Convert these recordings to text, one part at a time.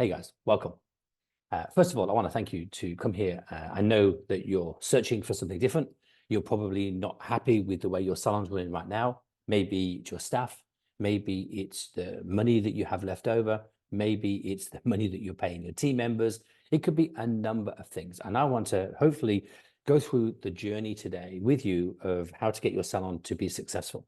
Hey guys, welcome. First of all, I want to thank you to come here. I know that you're searching for something different. You're probably not happy with the way your salon's running right now. Maybe it's your staff. Maybe it's the money that you have left over. Maybe it's the money that you're paying your team members. It could be a number of things. And I want to hopefully go through the journey today with you of how to get your salon to be successful.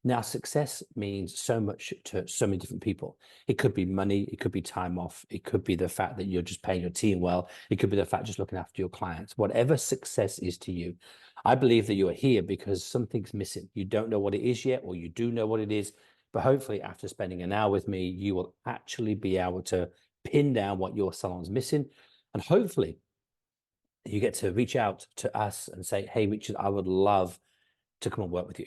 Now, success means so much to so many different people. It could be money, it could be time off, it could be the fact that you're just paying your team well, it could be the fact just looking after your clients. Whatever success is to you, I believe that you are here because something's missing. You don't know what it is yet, or you do know what it is, but hopefully after spending an hour with me, you will actually be able to pin down what your salon's missing. And hopefully you get to reach out to us and say, hey, Richard, I would love to come and work with you.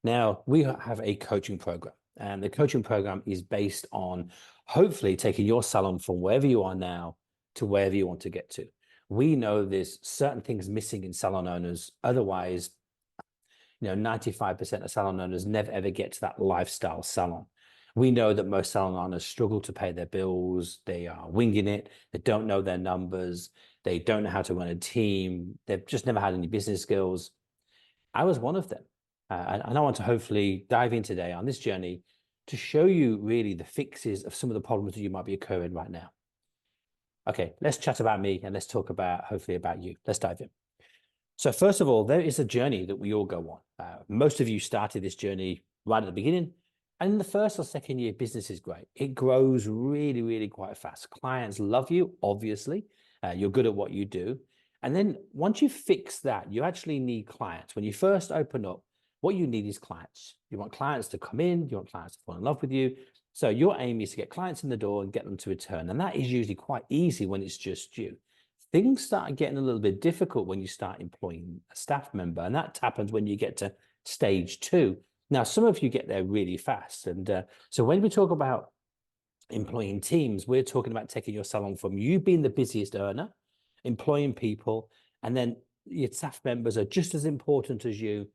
Now, we have a coaching program, and the coaching program is based on hopefully taking your salon from wherever you are now to wherever you want to get to. We know there's certain things missing in salon owners. Otherwise, 95% of salon owners never ever get to that lifestyle salon. We know that most salon owners struggle to pay their bills. They are winging it. They don't know their numbers. They don't know how to run a team. They've just never had any business skills. I was one of them. And I want to hopefully dive in today on this journey to show you really the fixes of some of the problems that you might be occurring right now. Okay, let's chat about me and let's talk about hopefully about you. Let's dive in. So first of all, there is a journey that we all go on. Most of you started this journey right at the beginning. And in the first or second year, business is great. It grows really, really quite fast. Clients love you, obviously. You're good at what you do. And then once you fix that, you actually need clients. When you first open up, what you need is clients. You want clients to come in, you want clients to fall in love with you. So your aim is to get clients in the door and get them to return. And that is usually quite easy when it's just you. Things start getting a little bit difficult when you start employing a staff member. And that happens when you get to stage 2. Now, some of you get there really fast. And so when we talk about employing teams, we're talking about taking your salon from you being the busiest earner, employing people, and then your staff members are just as important as you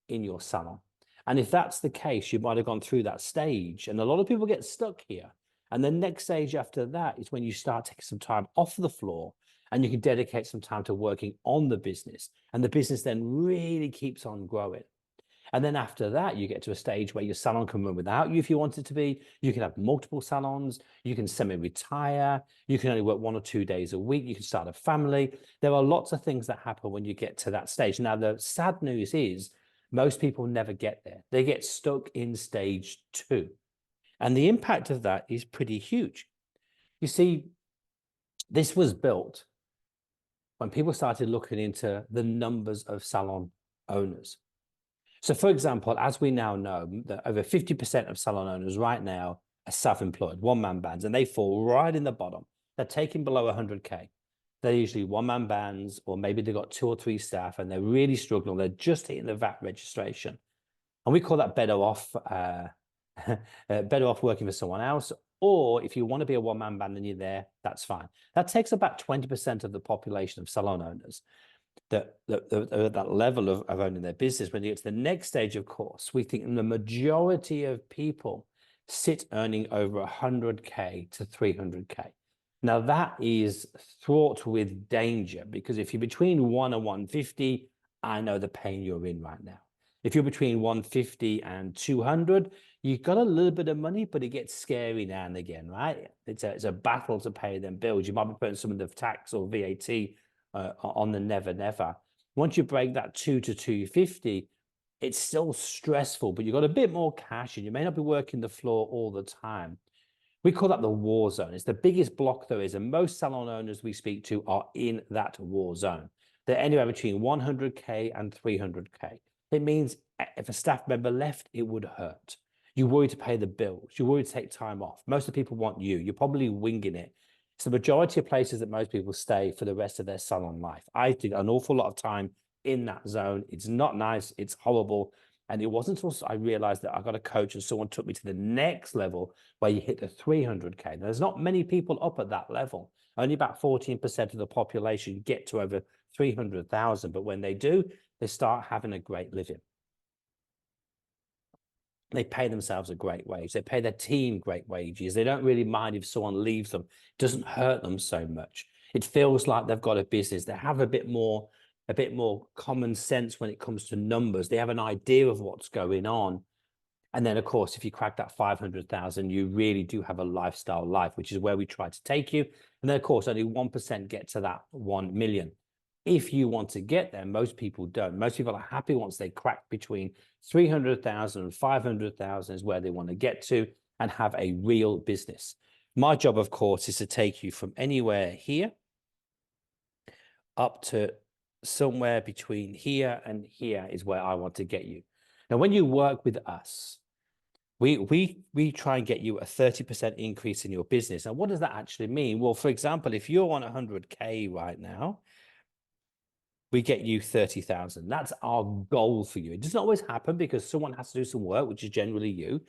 in your salon. And if that's the case, you might have gone through that stage. And a lot of people get stuck here. And the next stage after that is when you start taking some time off the floor and you can dedicate some time to working on the business. And the business then really keeps on growing. And then after that, you get to a stage where your salon can run without you if you want it to be. You can have multiple salons. You can semi-retire. You can only work 1 or 2 days a week. You can start a family. There are lots of things that happen when you get to that stage. Now, the sad news is most people never get there. They get stuck in stage 2. And the impact of that is pretty huge. You see, this was built when people started looking into the numbers of salon owners. So for example, as we now know, that over 50% of salon owners right now are self-employed, one-man bands, and they fall right in the bottom. They're taking below 100K. They're usually one-man bands, or maybe they've got 2 or 3 staff and they're really struggling. They're just hitting the VAT registration. And we call that better off working for someone else. Or if you want to be a one-man band and you're there, that's fine. That takes about 20% of the population of salon owners that level of owning their business. When you get to the next stage, of course, we think the majority of people sit earning over 100K to 300K. Now that is fraught with danger, because if you're between 1 and 150, I know the pain you're in right now. If you're between 150 and 200, you've got a little bit of money, but it gets scary now and again, right? It's a battle to pay them bills. You might be putting some of the tax or VAT on the never. Once you break that 2 to 250, it's still stressful, but you've got a bit more cash and you may not be working the floor all the time. We call that the war zone. It's the biggest block there is, and most salon owners we speak to are in that war zone. They're anywhere between 100K and 300K. It means if a staff member left, it would hurt. You worry to pay the bills. You worry to take time off. Most of the people want you. You're probably winging it. It's the majority of places that most people stay for the rest of their salon life. I did an awful lot of time in that zone. It's not nice. It's horrible. And it wasn't until I realized that I got a coach and someone took me to the next level where you hit the 300K. Now, there's not many people up at that level. Only about 14% of the population get to over 300,000. But when they do, they start having a great living. They pay themselves a great wage. They pay their team great wages. They don't really mind if someone leaves them. It doesn't hurt them so much. It feels like they've got a business. They have a bit more common sense when it comes to numbers. They have an idea of what's going on. And then, of course, if you crack that 500,000, you really do have a lifestyle life, which is where we try to take you. And then, of course, only 1% get to that 1 million. If you want to get there, most people don't. Most people are happy once they crack between 300,000 and 500,000 is where they want to get to and have a real business. My job, of course, is to take you from anywhere here up to somewhere between here and here is where I want to get you. Now, when you work with us, we try and get you a 30% increase in your business. And what does that actually mean? Well, for example, if you're on 100K right now, we get you 30,000. That's our goal for you. It doesn't always happen because someone has to do some work, which is generally you.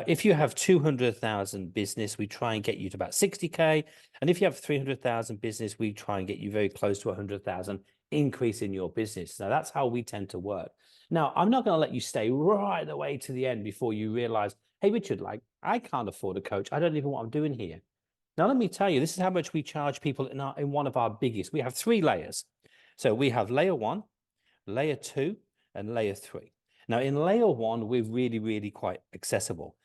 If you have 200,000 business, we try and get you to about 60K. And if you have 300,000 business, we try and get you very close to 100,000 increase in your business. Now, that's how we tend to work. Now, I'm not going to let you stay right the way to the end before you realize, hey, Richard, like, I can't afford a coach. I don't even know what I'm doing here. Now, let me tell you, this is how much we charge people in one of our biggest. We have 3 layers. So we have layer 1, layer 2, and layer 3. Now, in layer 1, we're really, really quite accessible.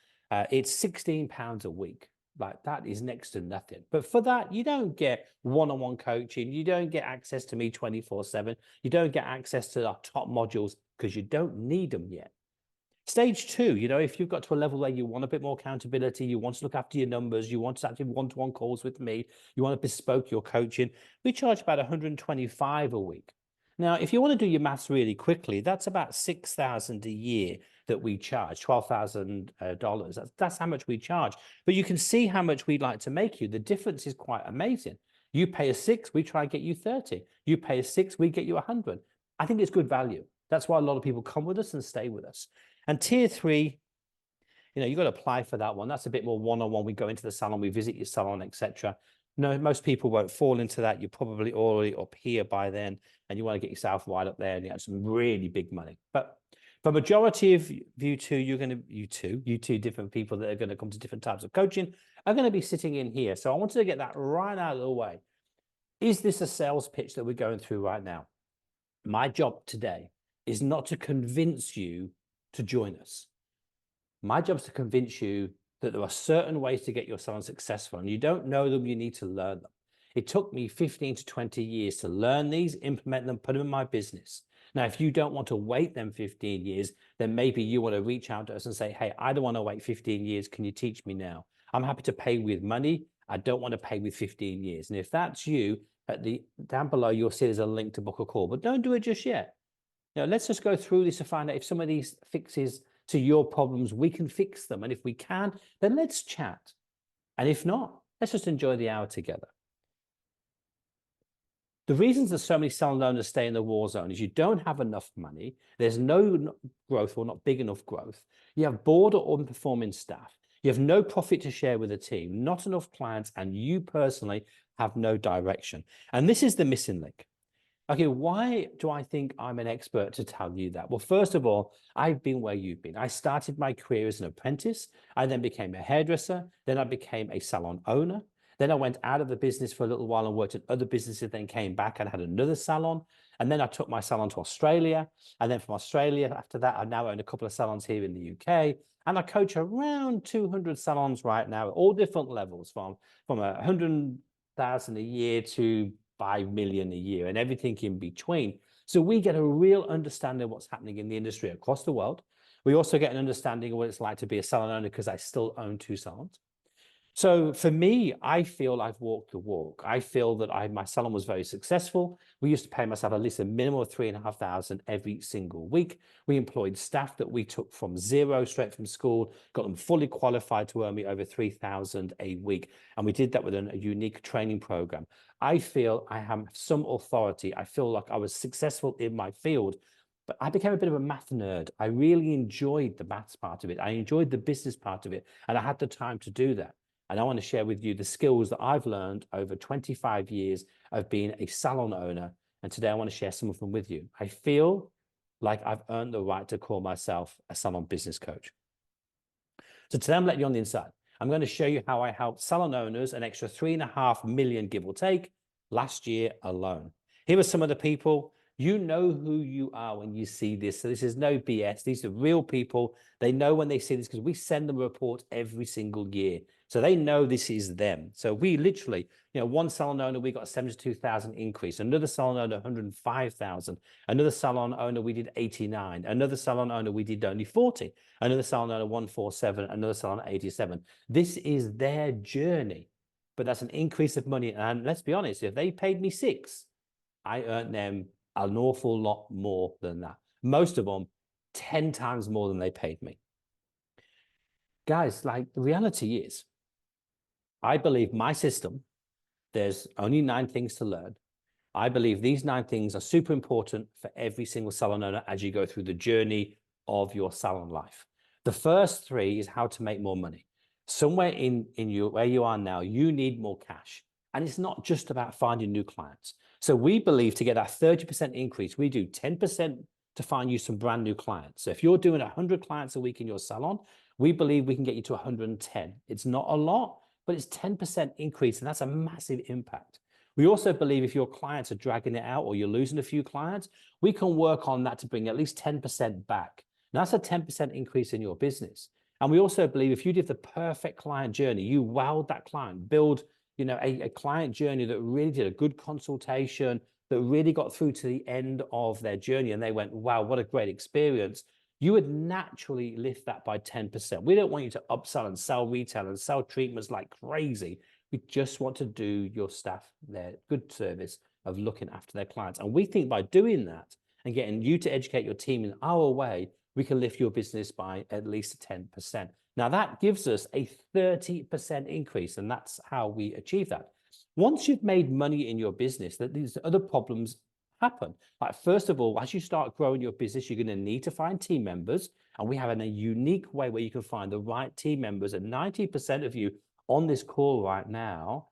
It's £16 a week. Like, that is next to nothing. But for that, you don't get one-on-one coaching. You don't get access to me 24/7. You don't get access to our top modules because you don't need them yet. Stage 2, if you've got to a level where you want a bit more accountability, you want to look after your numbers, you want to actually one-to-one calls with me, you want to bespoke your coaching, we charge about 125 a week. Now, if you want to do your maths really quickly, that's about 6,000 a year that we charge, $12,000. That's how much we charge. But you can see how much we'd like to make you. The difference is quite amazing. You pay a 6, we try and get you 30. You pay a 6, we get you 100. I think it's good value. That's why a lot of people come with us and stay with us. And tier 3, you've got to apply for that one. That's a bit more one-on-one. We go into the salon, we visit your salon, etc. No, most people won't fall into that. You're probably already up here by then, and you want to get yourself right up there and you have some really big money. But for majority of you two different people that are going to come to different types of coaching are going to be sitting in here. So I wanted to get that right out of the way. Is this a sales pitch that we're going through right now? My job today is not to convince you to join us. My job is to convince you that there are certain ways to get your salon successful, and you don't know them, you need to learn them. It took me 15 to 20 years to learn these, implement them, put them in my business. Now, if you don't want to wait them 15 years, then maybe you want to reach out to us and say, hey, I don't want to wait 15 years. Can you teach me now? I'm happy to pay with money. I don't want to pay with 15 years. And if that's you, down below, you'll see there's a link to book a call, but don't do it just yet. Let's just go through this to find out if some of these fixes to your problems, we can fix them. And if we can, then let's chat. And if not, let's just enjoy the hour together. The reasons that so many salon owners stay in the war zone is you don't have enough money, there's no growth or not big enough growth, you have bored or underperforming staff, you have no profit to share with the team, not enough clients, and you personally have no direction. And this is the missing link. Okay, why do I think I'm an expert to tell you that? Well, first of all, I've been where you've been. I started my career as an apprentice. I then became a hairdresser. Then I became a salon owner. Then I went out of the business for a little while and worked at other businesses, then came back and had another salon. And then I took my salon to Australia. And then from Australia, after that, I now own a couple of salons here in the UK. And I coach around 200 salons right now at all different levels, from 100,000 a year to 5 million a year and everything in between. So we get a real understanding of what's happening in the industry across the world. We also get an understanding of what it's like to be a salon owner because I still own 2 salons. So for me, I feel I've walked the walk. I feel that my salon was very successful. We used to pay myself at least a minimum of 3,500 every single week. We employed staff that we took from zero straight from school, got them fully qualified to earn me over 3,000 a week. And we did that with a unique training program. I feel I have some authority. I feel like I was successful in my field, but I became a bit of a math nerd. I really enjoyed the maths part of it. I enjoyed the business part of it, and I had the time to do that. And I want to share with you the skills that I've learned over 25 years of being a salon owner. And today I want to share some of them with you. I feel like I've earned the right to call myself a salon business coach. So today I'm letting you on the inside. I'm going to show you how I helped salon owners an extra 3.5 million, give or take, last year alone. Here are some of the people. You know who you are when you see this. So this is no BS. These are real people. They know when they see this because we send them a report every single year. So they know this is them. So we literally, one salon owner, we got a 72,000 increase. Another salon owner, 105,000. Another salon owner, we did 89. Another salon owner, we did only 40. Another salon owner, 147. Another salon, 87. This is their journey. But that's an increase of money. And let's be honest, if they paid me 6, I earned them an awful lot more than that. Most of them 10 times more than they paid me. Guys, like the reality is, I believe my system, there's only 9 things to learn. I believe these 9 things are super important for every single salon owner as you go through the journey of your salon life. The first 3 is how to make more money. Somewhere in you, where you are now, you need more cash. And it's not just about finding new clients. So we believe to get that 30% increase, we do 10% to find you some brand new clients. So if you're doing 100 clients a week in your salon, we believe we can get you to 110. It's not a lot, but it's 10% increase, and that's a massive impact. We also believe if your clients are dragging it out or you're losing a few clients, we can work on that to bring at least 10% back. Now, that's a 10% increase in your business. And we also believe if you did the perfect client journey, you wowed that client, build a client journey that really did a good consultation, that really got through to the end of their journey, and they went, wow, what a great experience. You would naturally lift that by 10%. We don't want you to upsell and sell retail and sell treatments like crazy. We just want to do your staff their good service of looking after their clients. And we think by doing that and getting you to educate your team in our way, we can lift your business by at least 10%. Now that gives us a 30% increase, and that's how we achieve that. Once you've made money in your business, that these other problems happen. Like, first of all, as you start growing your business, you're going to need to find team members. And we have a unique way where you can find the right team members. And 90% of you on this call right now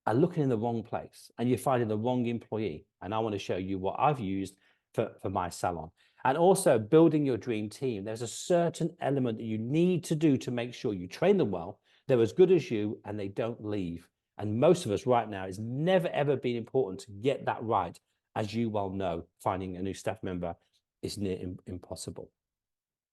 are looking in the wrong place and you're finding the wrong employee. And I want to show you what I've used for my salon. And also building your dream team. There's a certain element that you need to do to make sure you train them well, they're as good as you, and they don't leave. And most of us right now, it's never, ever been important to get that right. As you well know, finding a new staff member is near impossible.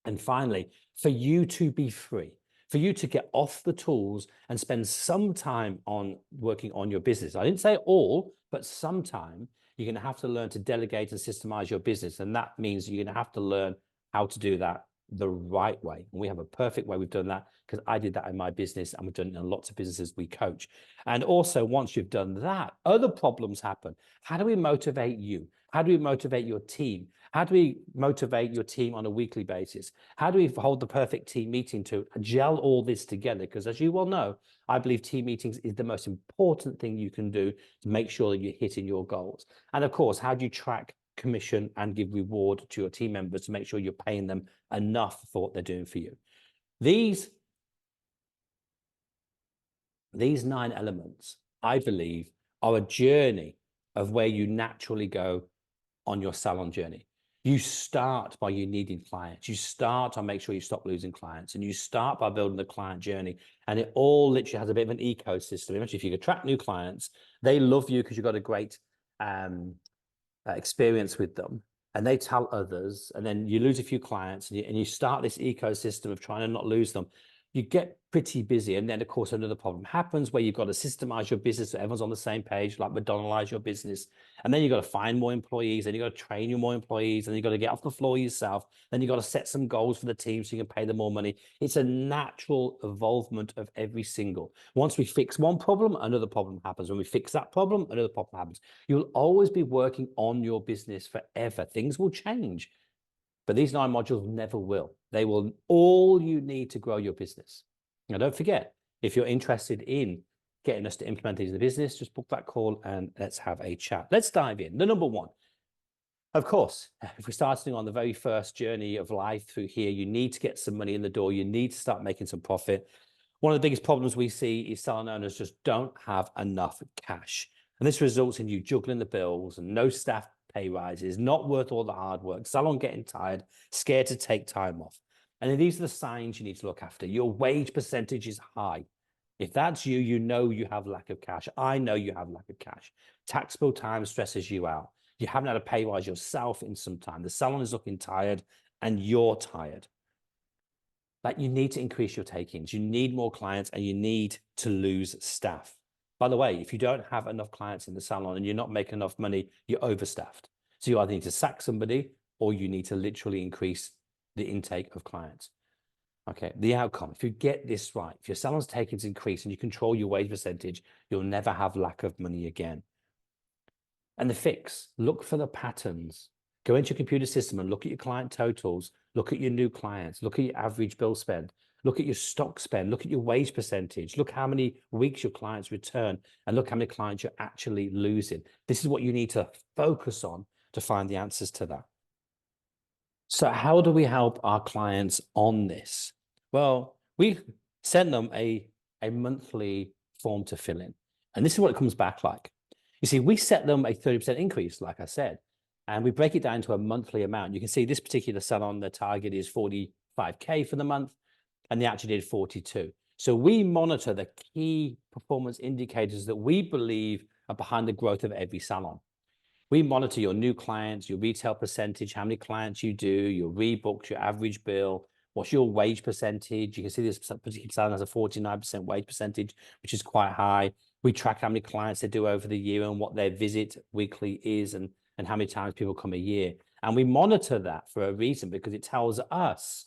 And finally, for you to be free, for you to get off the tools and spend some time on working on your business. I didn't say all, but some time. You're going to have to learn to delegate and systemize your business. And that means you're going to have to learn how to do that the right way. And we have a perfect way we've done that, because I did that in my business, and we've done it in lots of businesses we coach. And also, once you've done that, other problems happen. How do we motivate you? How do we motivate your team? How do we motivate your team on a weekly basis? How do we hold the perfect team meeting to gel all this together? Because as you well know, I believe team meetings is the most important thing you can do to make sure that you're hitting your goals. And of course, how do you track commission and give reward to your team members to make sure you're paying them enough for what they're doing for you? These 9 elements, I believe, are a journey of where you naturally go on your salon journey. You start by you needing clients. You start on make sure you stop losing clients, and you start by building the client journey. And it all literally has a bit of an ecosystem. Imagine if you attract new clients, they love you because you've got a great experience with them, and they tell others, and then you lose a few clients, and you start this ecosystem of trying to not lose them. You get pretty busy. And then, of course, another problem happens where you've got to systemize your business so everyone's on the same page, like McDonald's your business. And then you've got to find more employees, and you've got to train your more employees, and you've got to get off the floor yourself. Then you've got to set some goals for the team so you can pay them more money. It's a natural evolvement of every single. Once we fix one problem, another problem happens. When we fix that problem, another problem happens. You'll always be working on your business forever. Things will change. But these 9 modules never will. They will all you need to grow your business. Now, don't forget, if you're interested in getting us to implement these in the business, just book that call and let's have a chat. Let's dive in. The number 1, of course, if we're starting on the very first journey of life through here, you need to get some money in the door. You need to start making some profit. One of the biggest problems we see is salon owners just don't have enough cash. And this results in you juggling the bills and no staff pay rises, not worth all the hard work, salon getting tired, scared to take time off. And these are the signs you need to look after. Your wage percentage is high. If that's you, you know you have lack of cash. I know you have lack of cash. Taxable time stresses you out. You haven't had a pay rise yourself in some time. The salon is looking tired and you're tired. Like, you need to increase your takings. You need more clients and you need to lose staff. By the way, if you don't have enough clients in the salon and you're not making enough money, you're overstaffed. So you either need to sack somebody or you need to literally increase the intake of clients. Okay, the outcome, if you get this right, if your salon's takings increase and you control your wage percentage, you'll never have lack of money again. And the fix, look for the patterns. Go into your computer system and look at your client totals, look at your new clients, look at your average bill spend, look at your stock spend, look at your wage percentage, look how many weeks your clients return, and look how many clients you're actually losing. This is what you need to focus on to find the answers to that. So how do we help our clients on this? Well, we send them a monthly form to fill in. And this is what it comes back like. You see, we set them a 30% increase, like I said, and we break it down to a monthly amount. You can see this particular salon, the target is 45K for the month, and they actually did 42. So we monitor the key performance indicators that we believe are behind the growth of every salon. We monitor your new clients, your retail percentage, how many clients you do, your rebooks, your average bill, what's your wage percentage. You can see this particular salon has a 49% wage percentage, which is quite high. We track how many clients they do over the year and what their visit weekly is and how many times people come a year. And we monitor that for a reason, because it tells us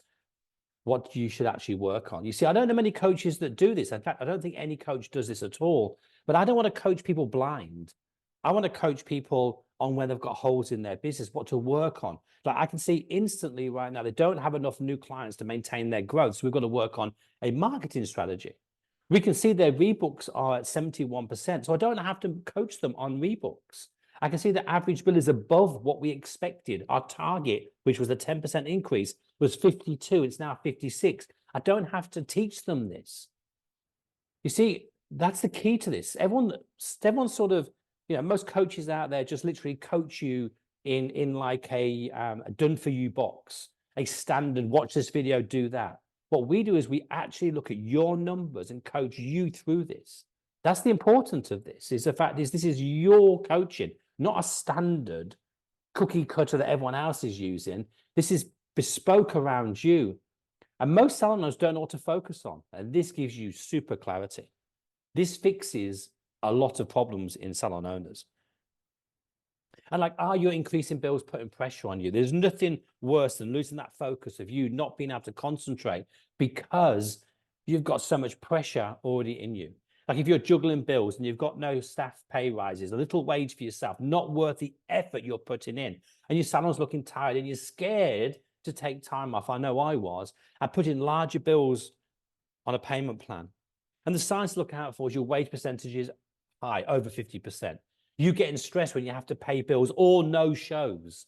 what you should actually work on. You see, I don't know many coaches that do this. In fact, I don't think any coach does this at all, but I don't want to coach people blind. I want to coach people on where they've got holes in their business, what to work on. Like, I can see instantly right now, they don't have enough new clients to maintain their growth. So we've got to work on a marketing strategy. We can see their rebooks are at 71%. So I don't have to coach them on rebooks. I can see the average bill is above what we expected. Our target, which was a 10% increase, was 52. It's now 56. I don't have to teach them this. You see, that's the key to this. Everyone sort of, most coaches out there just literally coach you in like a done for you box, a standard, watch this video, do that. What we do is we actually look at your numbers and coach you through this. That's the importance of this, is the fact is this is your coaching, not a standard cookie cutter that everyone else is using. This is bespoke around you. And most salon owners don't know what to focus on. And this gives you super clarity. This fixes a lot of problems in salon owners. And like, are your increasing bills putting pressure on you? There's nothing worse than losing that focus of you not being able to concentrate because you've got so much pressure already in you. Like, if you're juggling bills and you've got no staff pay rises, a little wage for yourself, not worth the effort you're putting in, and your salon's looking tired and you're scared to take time off, I know I was, and putting larger bills on a payment plan. And the signs to look out for is your wage percentage is high, over 50%. You getting stressed when you have to pay bills or no shows.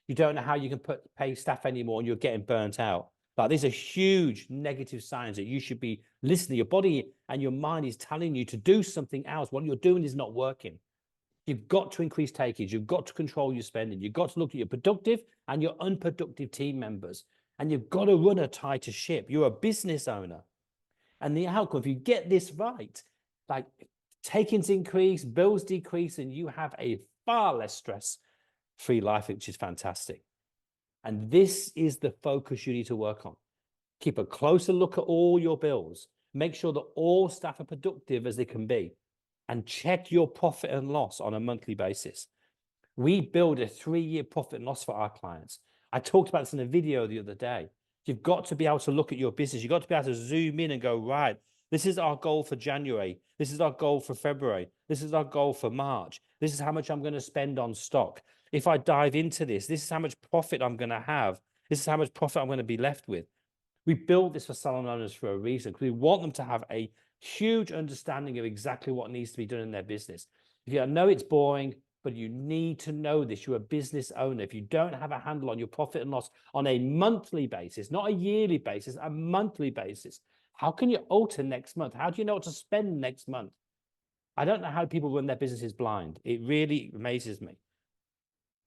You don't know how you can pay staff anymore and you're getting burnt out. But these are huge negative signs that you should be listening. Your body and your mind is telling you to do something else. What you're doing is not working. You've got to increase takings. You've got to control your spending. You've got to look at your productive and your unproductive team members. And you've got to run a tighter ship. You're a business owner. And the outcome, if you get this right, like, takings increase, bills decrease, and you have a far less stress-free life, which is fantastic. And this is the focus you need to work on. Keep a closer look at all your bills. Make sure that all staff are productive as they can be. And check your profit and loss on a monthly basis. We build a 3-year profit and loss for our clients. I talked about this in a video the other day. You've got to be able to look at your business. You've got to be able to zoom in and go, right, this is our goal for January. This is our goal for February. This is our goal for March. This is how much I'm going to spend on stock. If I dive into this, this is how much profit I'm going to have. This is how much profit I'm going to be left with. We build this for salon owners for a reason, because we want them to have a huge understanding of exactly what needs to be done in their business. If you know it's boring, but you need to know this, you're a business owner. If you don't have a handle on your profit and loss on a monthly basis, not a yearly basis, a monthly basis, how can you alter next month? How do you know what to spend next month? I don't know how people run their businesses blind. It really amazes me.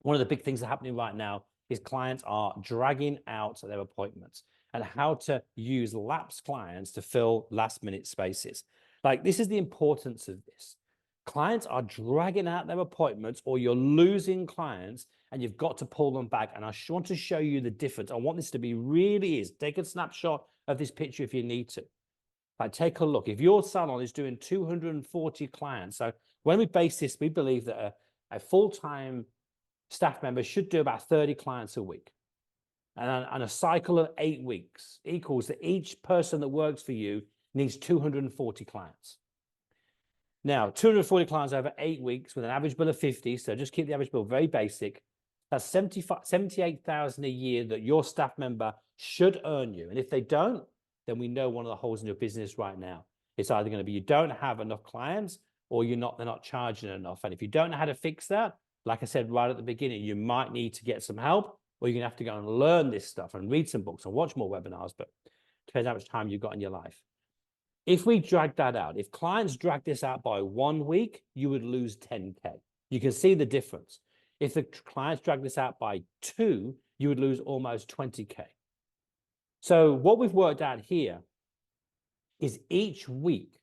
One of the big things that are happening right now is clients are dragging out their appointments. and how to use lapsed clients to fill last-minute spaces. Like, this is the importance of this. Clients are dragging out their appointments, or you're losing clients, and you've got to pull them back. And I want to show you the difference. I want this to be really is. Take a snapshot of this picture if you need to. Like, take a look. If your salon is doing 240 clients, so when we base this, we believe that a full-time staff member should do about 30 clients a week. And a cycle of 8 weeks equals that each person that works for you needs 240 clients. Now, 240 clients over 8 weeks with an average bill of 50. So just keep the average bill very basic. That's 78,000 a year that your staff member should earn you. And if they don't, then we know one of the holes in your business right now. It's either going to be you don't have enough clients, or they're not charging enough. And if you don't know how to fix that, like I said right at the beginning, you might need to get some help, or you're going to have to go and learn this stuff and read some books and watch more webinars, but it depends how much time you've got in your life. If we drag that out, if clients drag this out by 1 week, you would lose 10K. You can see the difference. If the clients drag this out by 2, you would lose almost 20K. So what we've worked out here is each week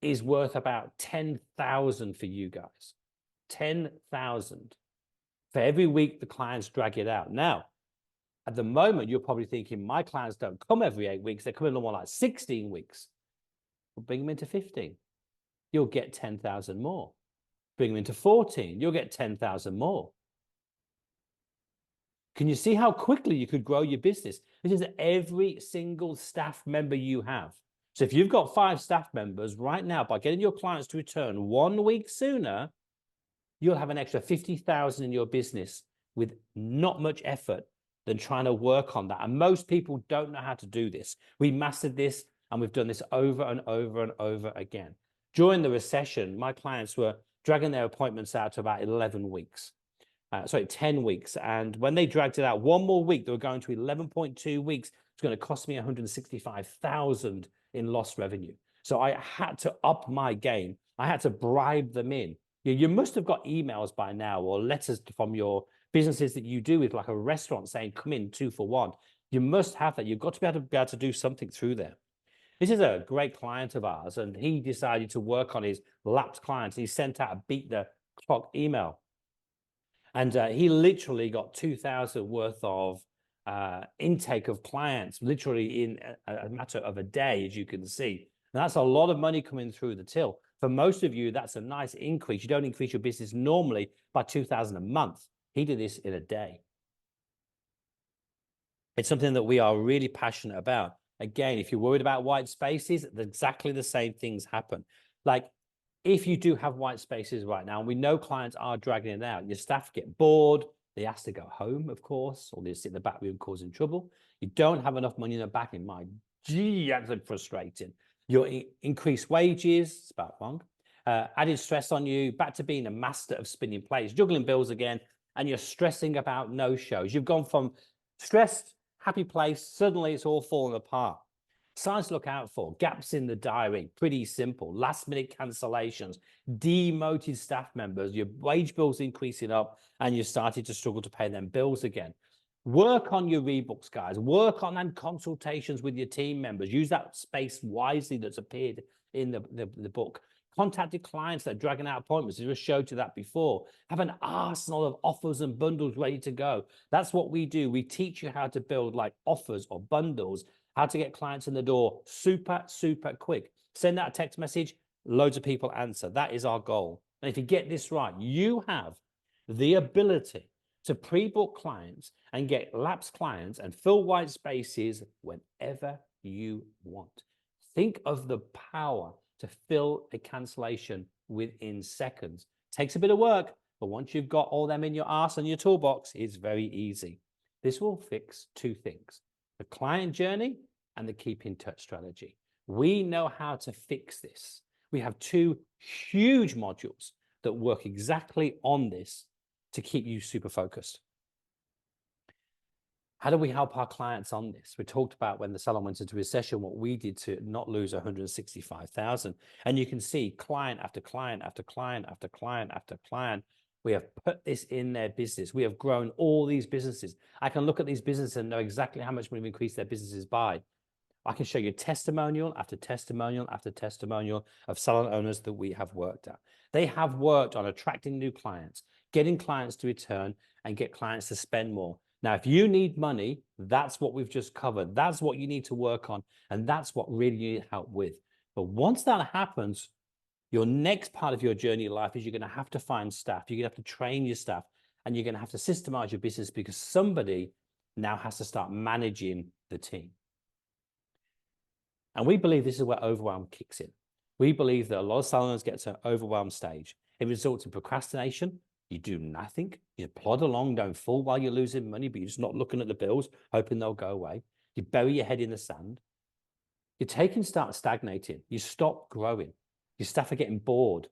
is worth about 10,000 for you guys. 10,000 for every week the clients drag it out. Now, at the moment, you're probably thinking, my clients don't come every 8 weeks. They're coming more like 16 weeks. We'll bring them into 15. You'll get 10,000 more. Bring them into 14. You'll get 10,000 more. Can you see how quickly you could grow your business? This is every single staff member you have. So if you've got 5 staff members right now, by getting your clients to return 1 week sooner, you'll have an extra 50,000 in your business with not much effort than trying to work on that. And most people don't know how to do this. We mastered this, and we've done this over and over and over again. During the recession, my clients were dragging their appointments out to about 11 weeks. 10 weeks. And when they dragged it out 1 more week, they were going to 11.2 weeks. It's going to cost me 165,000 in lost revenue. So I had to up my game. I had to bribe them in. You must have got emails by now, or letters from your businesses that you do with, like a restaurant, saying, come in 2 for 1. You must have that. You've got to be able to do something through there. This is a great client of ours, and he decided to work on his lapsed clients. He sent out a beat the clock email. And he literally got 2,000 worth of intake of clients, literally in a matter of a day, as you can see. And that's a lot of money coming through the till. For most of you, that's a nice increase. You don't increase your business normally by 2,000 a month. He did this in a day. It's something that we are really passionate about. Again, if you're worried about white spaces, exactly the same things happen. Like, if you do have white spaces right now, and we know clients are dragging it out, your staff get bored, they ask to go home, of course, or they sit in the back room causing trouble. You don't have enough money in the back. In my gee, that's frustrating. Your increased wages, it's about wrong. Added stress on you, back to being a master of spinning plates, juggling bills again, and you're stressing about no-shows. You've gone from stressed, happy place, suddenly it's all falling apart. Signs to look out for: gaps in the diary, pretty simple. Last minute cancellations, demoted staff members, your wage bills increasing up, and you're starting to struggle to pay them bills again. Work on your rebooks, guys. Work on them consultations with your team members. Use that space wisely that's appeared in the book. Contacted clients that are dragging out appointments. I just showed you that before. Have an arsenal of offers and bundles ready to go. That's what we do. We teach you how to build like offers or bundles, how to get clients in the door super, super quick. Send out a text message, loads of people answer. That is our goal. And if you get this right, you have the ability to pre-book clients and get lapsed clients and fill white spaces whenever you want. Think of the power to fill a cancellation within seconds. Takes a bit of work, but once you've got all them in your arse and your toolbox, it's very easy. This will fix 2 things: the client journey and the keep in touch strategy. We know how to fix this. We have 2 huge modules that work exactly on this to keep you super focused. How do we help our clients on this? We talked about when the salon went into recession, what we did to not lose 165,000. And you can see client after client after client after client after client We have put this in their business. We have grown all these businesses. I can look at these businesses and know exactly how much we've increased their businesses by. I can show you testimonial after testimonial after testimonial of salon owners that we have worked at. They have worked on attracting new clients, getting clients to return, and get clients to spend more. Now, if you need money, that's what we've just covered. That's what you need to work on, and that's what really you need help with. But once that happens, your next part of your journey in life is you're going to have to find staff. You're going to have to train your staff, and you're going to have to systemize your business because somebody now has to start managing the team. And we believe this is where overwhelm kicks in. We believe that a lot of salons get to an overwhelmed stage. It results in procrastination. You do nothing. You plod along, don't fall while you're losing money, but you're just not looking at the bills, hoping they'll go away. You bury your head in the sand. Your takings start stagnating. You stop growing. Your staff are getting bored.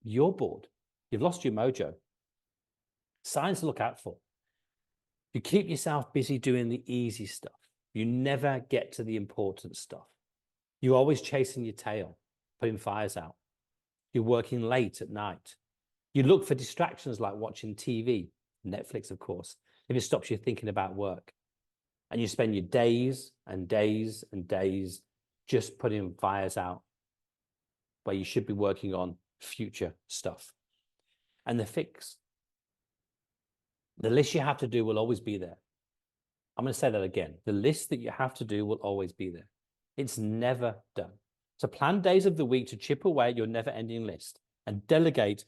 You're bored. You've lost your mojo. Signs to look out for. You keep yourself busy doing the easy stuff. You never get to the important stuff. You're always chasing your tail, putting fires out. You're working late at night. You look for distractions like watching TV, Netflix, of course, if it stops you thinking about work. And you spend your days and days and days just putting fires out where you should be working on future stuff. And the fix, the list you have to do will always be there. I'm going to say that again. The list that you have to do will always be there. It's never done. So plan days of the week to chip away at your never-ending list and delegate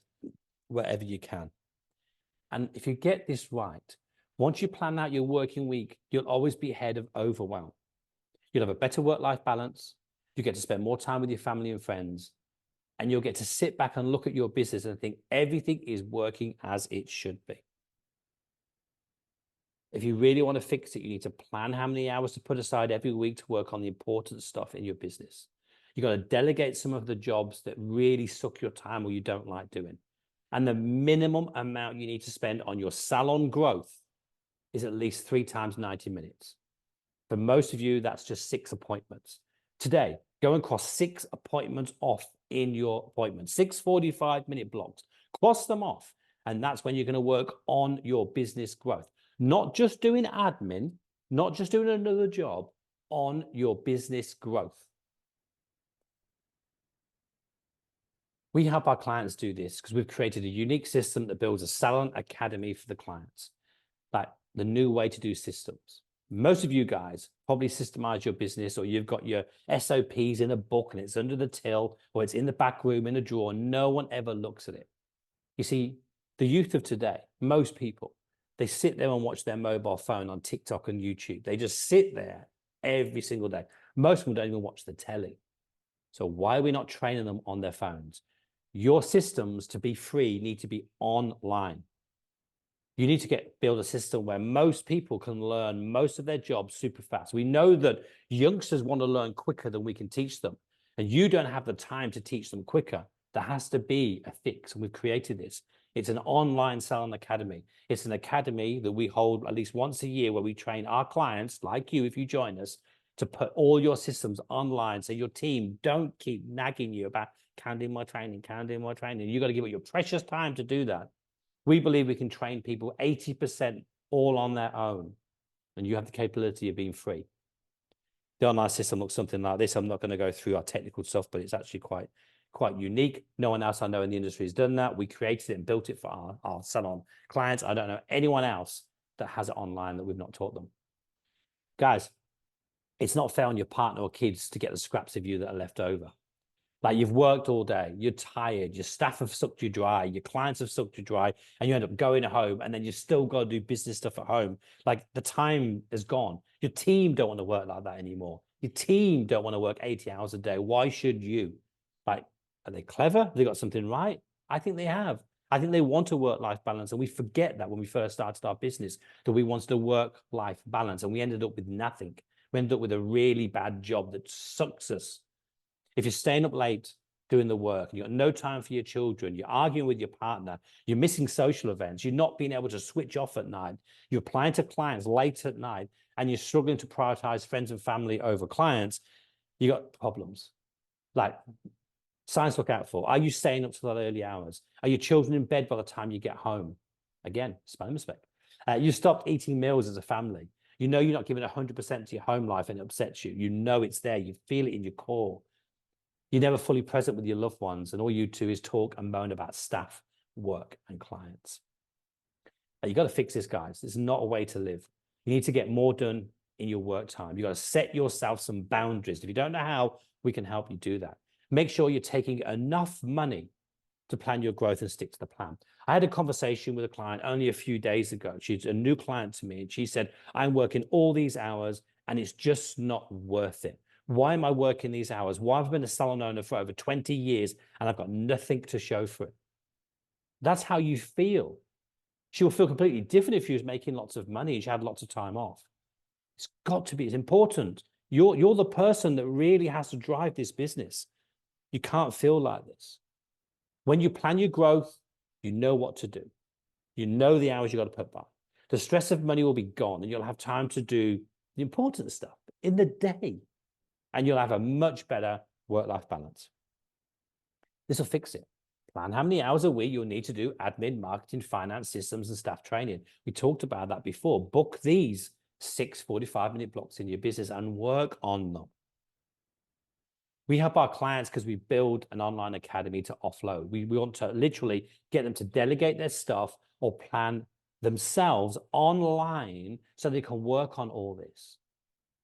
wherever you can. And if you get this right, once you plan out your working week, you'll always be ahead of overwhelm. You'll have a better work-life balance. You get to spend more time with your family and friends. And you'll get to sit back and look at your business and think everything is working as it should be. If you really want to fix it, you need to plan how many hours to put aside every week to work on the important stuff in your business. You've got to delegate some of the jobs that really suck your time or you don't like doing. And the minimum amount you need to spend on your salon growth is at least 3 times 90 minutes. For most of you, that's just 6 appointments. Today, go and cross 6 appointments off in your appointment, 6 45-minute blocks. Cross them off. And that's when you're going to work on your business growth. Not just doing admin, not just doing another job, on your business growth. We help our clients do this because we've created a unique system that builds a salon academy for the clients. Like the new way to do systems. Most of you guys probably systemize your business, or you've got your SOPs in a book and it's under the till, or it's in the back room in a drawer. No one ever looks at it. You see, the youth of today, most people, they sit there and watch their mobile phone on TikTok and YouTube. They just sit there every single day. Most of them don't even watch the telly. So why are we not training them on their phones? Your systems, to be free, need to be online. You need to build a system where most people can learn most of their jobs super fast. We know that youngsters want to learn quicker than we can teach them. And you don't have the time to teach them quicker. There has to be a fix. And we've created this. It's an online salon academy. It's an academy that we hold at least once a year where we train our clients, like you, if you join us, to put all your systems online so your team don't keep nagging you about, can do more training, can do more training. You've got to give it your precious time to do that. We believe we can train people 80% all on their own, and you have the capability of being free. The online system looks something like this. I'm not going to go through our technical stuff, but it's actually quite unique. No one else I know in the industry has done that. We created it and built it for our salon clients. I don't know anyone else that has it online that we've not taught them. Guys, it's not fair on your partner or kids to get the scraps of you that are left over. Like you've worked all day, you're tired, your staff have sucked you dry, your clients have sucked you dry, and you end up going home, and then you still got to do business stuff at home. Like the time is gone. Your team don't want to work like that anymore. Your team don't want to work 80 hours a day. Why should you? Like, are they clever? Have they got something right? I think they have. I think they want a work-life balance, and we forget that when we first started our business, that we wanted a work-life balance, and we ended up with nothing. We ended up with a really bad job that sucks us. If you're staying up late doing the work and you've got no time for your children, you're arguing with your partner, you're missing social events, you're not being able to switch off at night, you're applying to clients late at night, and you're struggling to prioritize friends and family over clients, you got problems. Like, Signs to look out for. Are you staying up to that early hours? Are your children in bed by the time you get home? Again, spelling mistake. You stopped eating meals as a family. You know you're not giving 100% to your home life and it upsets you. You know it's there. You feel it in your core. You're never fully present with your loved ones, and all you do is talk and moan about staff, work, and clients. You got to fix this, guys. It's not a way to live. You need to get more done in your work time. You got to set yourself some boundaries. If you don't know how, we can help you do that. Make sure you're taking enough money to plan your growth and stick to the plan. I had a conversation with a client only a few days ago. She's a new client to me, and she said, I'm working all these hours and it's just not worth it. Why am I working these hours? Why have I been a salon owner for over 20 years and I've got nothing to show for it? That's how you feel. She will feel completely different if she was making lots of money and she had lots of time off. It's got to be, it's important. You're the person that really has to drive this business. You can't feel like this. When you plan your growth, you know what to do. You know the hours you got to put by. The stress of money will be gone and you'll have time to do the important stuff in the day. And you'll have a much better work-life balance. This will fix it. Plan how many hours a week you'll need to do admin, marketing, finance, systems, and staff training. We talked about that before. Book these 6 45-minute blocks in your business and work on them. We help our clients because we build an online academy to offload. We want to literally get them to delegate their stuff or plan themselves online so they can work on all this.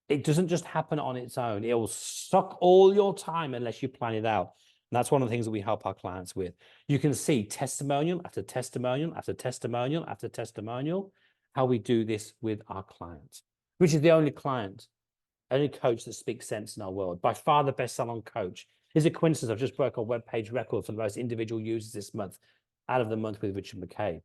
It doesn't just happen on its own. It will suck all your time unless you plan it out. And that's one of the things that we help our clients with. You can see testimonial after testimonial after testimonial after testimonial, how we do this with our clients, which is the only coach that speaks sense in our world. By far the best salon coach. Is it coincidence I've just broke our webpage record for the most individual users this month out of the month with Richard McCabe?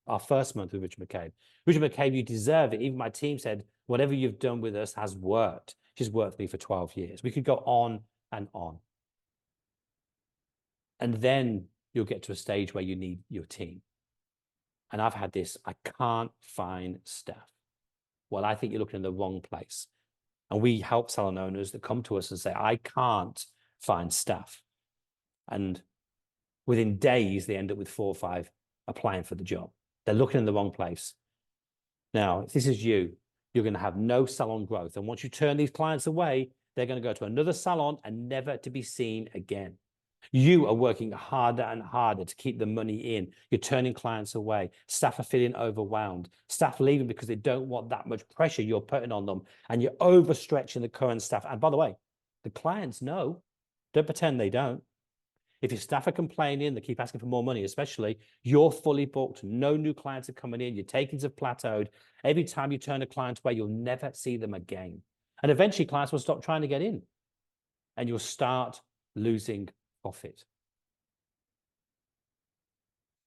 Our first month with Richard McCabe. Richard McCabe, you deserve it. Even my team said, whatever you've done with us has worked. She's worked with me for 12 years. We could go on and on. And then you'll get to a stage where you need your team. And I've had this, I can't find staff. Well, I think you're looking in the wrong place. And we help salon owners that come to us and say, I can't find staff. And within days, they end up with 4 or 5 applying for the job. They're looking in the wrong place. Now, if this is you, you're going to have no salon growth. And once you turn these clients away, they're going to go to another salon and never to be seen again. You are working harder and harder to keep the money in. You're turning clients away. Staff are feeling overwhelmed. Staff leaving because they don't want that much pressure you're putting on them. And you're overstretching the current staff. And by the way, the clients know. Don't pretend they don't. If your staff are complaining, they keep asking for more money, especially, you're fully booked. No new clients are coming in. Your takings have plateaued. Every time you turn a client away, you'll never see them again. And eventually clients will stop trying to get in and you'll start losing profit.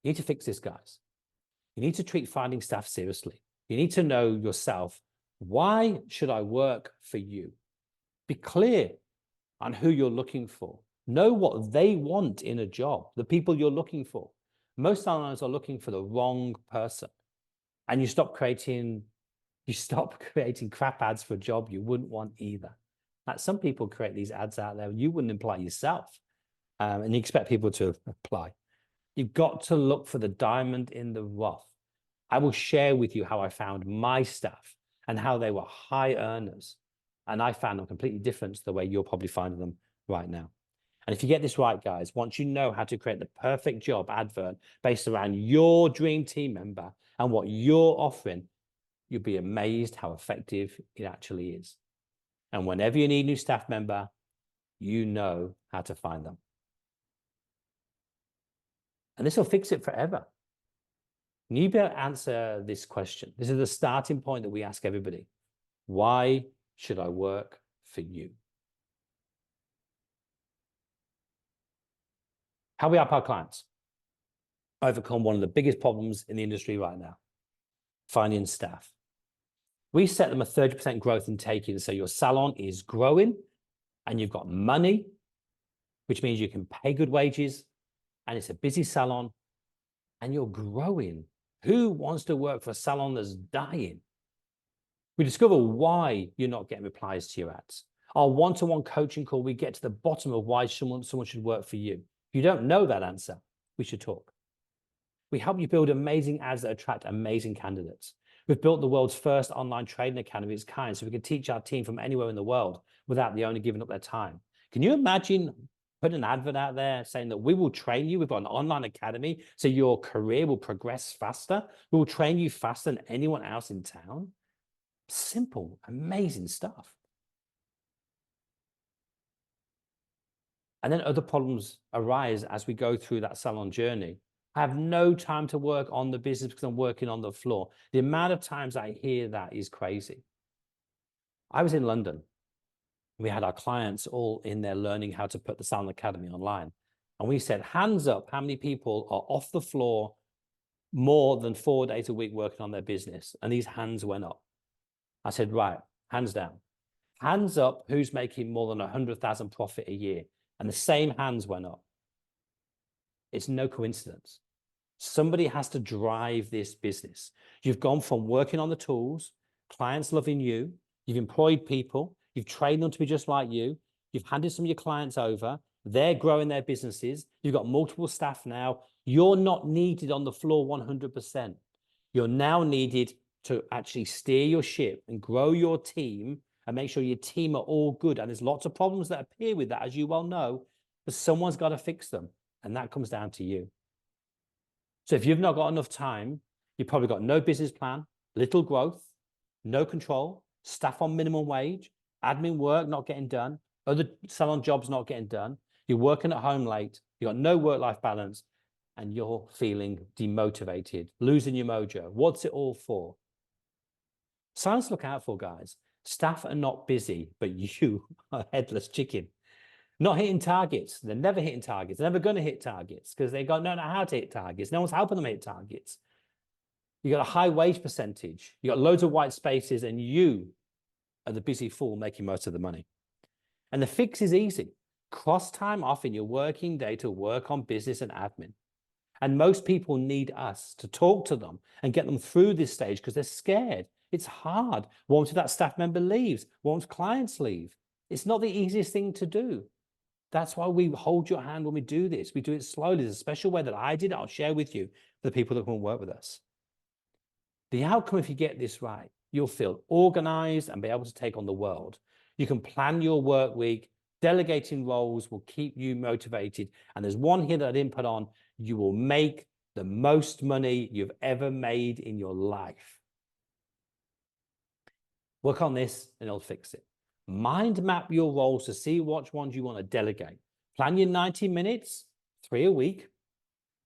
You need to fix this, guys. You need to treat finding staff seriously. You need to know yourself, why should I work for you? Be clear on who you're looking for. Know what they want in a job, the people you're looking for. Most salons are looking for the wrong person. And you stop creating crap ads for a job you wouldn't want either. Like some people create these ads out there and you wouldn't apply yourself. And you expect people to apply. You've got to look for the diamond in the rough. I will share with you how I found my staff and how they were high earners. And I found them completely different to the way you're probably finding them right now. And if you get this right, guys, once you know how to create the perfect job advert based around your dream team member and what you're offering, you'll be amazed how effective it actually is. And whenever you need a new staff member, you know how to find them. And this will fix it forever. And you better answer this question. This is the starting point that we ask everybody. Why should I work for you? How we help our clients overcome one of the biggest problems in the industry right now, finding staff. We set them a 30% growth in takings, so your salon is growing and you've got money, which means you can pay good wages, and it's a busy salon, and you're growing. Who wants to work for a salon that's dying? We discover why you're not getting replies to your ads. Our one-to-one coaching call, we get to the bottom of why someone should work for you. If you don't know that answer, we should talk. We help you build amazing ads that attract amazing candidates. We've built the world's first online training academy of its kind, so we can teach our team from anywhere in the world without the owner giving up their time. Can you imagine putting an advert out there saying that we will train you? We've got an online academy, so your career will progress faster. We will train you faster than anyone else in town. Simple, amazing stuff. And then other problems arise as we go through that salon journey. I have no time to work on the business because I'm working on the floor. The amount of times I hear that is crazy. I was in London. We had our clients all in there learning how to put the Salon Academy online. And we said, hands up, how many people are off the floor more than 4 days a week working on their business? And these hands went up. I said, right, hands down. Hands up, who's making more than 100,000 profit a year? And the same hands went up. It's no coincidence. Somebody has to drive this business. You've gone from working on the tools, clients loving you, you've employed people, you've trained them to be just like you, you've handed some of your clients over, they're growing their businesses, you've got multiple staff now, you're not needed on the floor 100%. You're now needed to actually steer your ship and grow your team and make sure your team are all good. And there's lots of problems that appear with that, as you well know, but someone's got to fix them. And that comes down to you. So if you've not got enough time, you've probably got no business plan, little growth, no control, staff on minimum wage, admin work not getting done, other salon jobs not getting done, you're working at home late, you've got no work-life balance, and you're feeling demotivated, losing your mojo. What's it all for? Signs to look out for, guys. Staff are not busy, but you are headless chicken. Not hitting targets. They're never hitting targets. They're never going to hit targets because they don't know how to hit targets. No one's helping them hit targets. You got a high wage percentage. You got loads of white spaces, and you are the busy fool making most of the money. And the fix is easy. Cross time off in your working day to work on business and admin. And most people need us to talk to them and get them through this stage because they're scared. It's hard. Once that staff member leaves, once clients leave, it's not the easiest thing to do. That's why we hold your hand when we do this. We do it slowly. There's a special way that I did it. I'll share with you for the people that come and work with us. The outcome, if you get this right, you'll feel organized and be able to take on the world. You can plan your work week. Delegating roles will keep you motivated. And there's one here that I didn't put on. You will make the most money you've ever made in your life. Work on this and it'll fix it. Mind map your roles to see which ones you want to delegate. Plan your 90 minutes, 3 a week.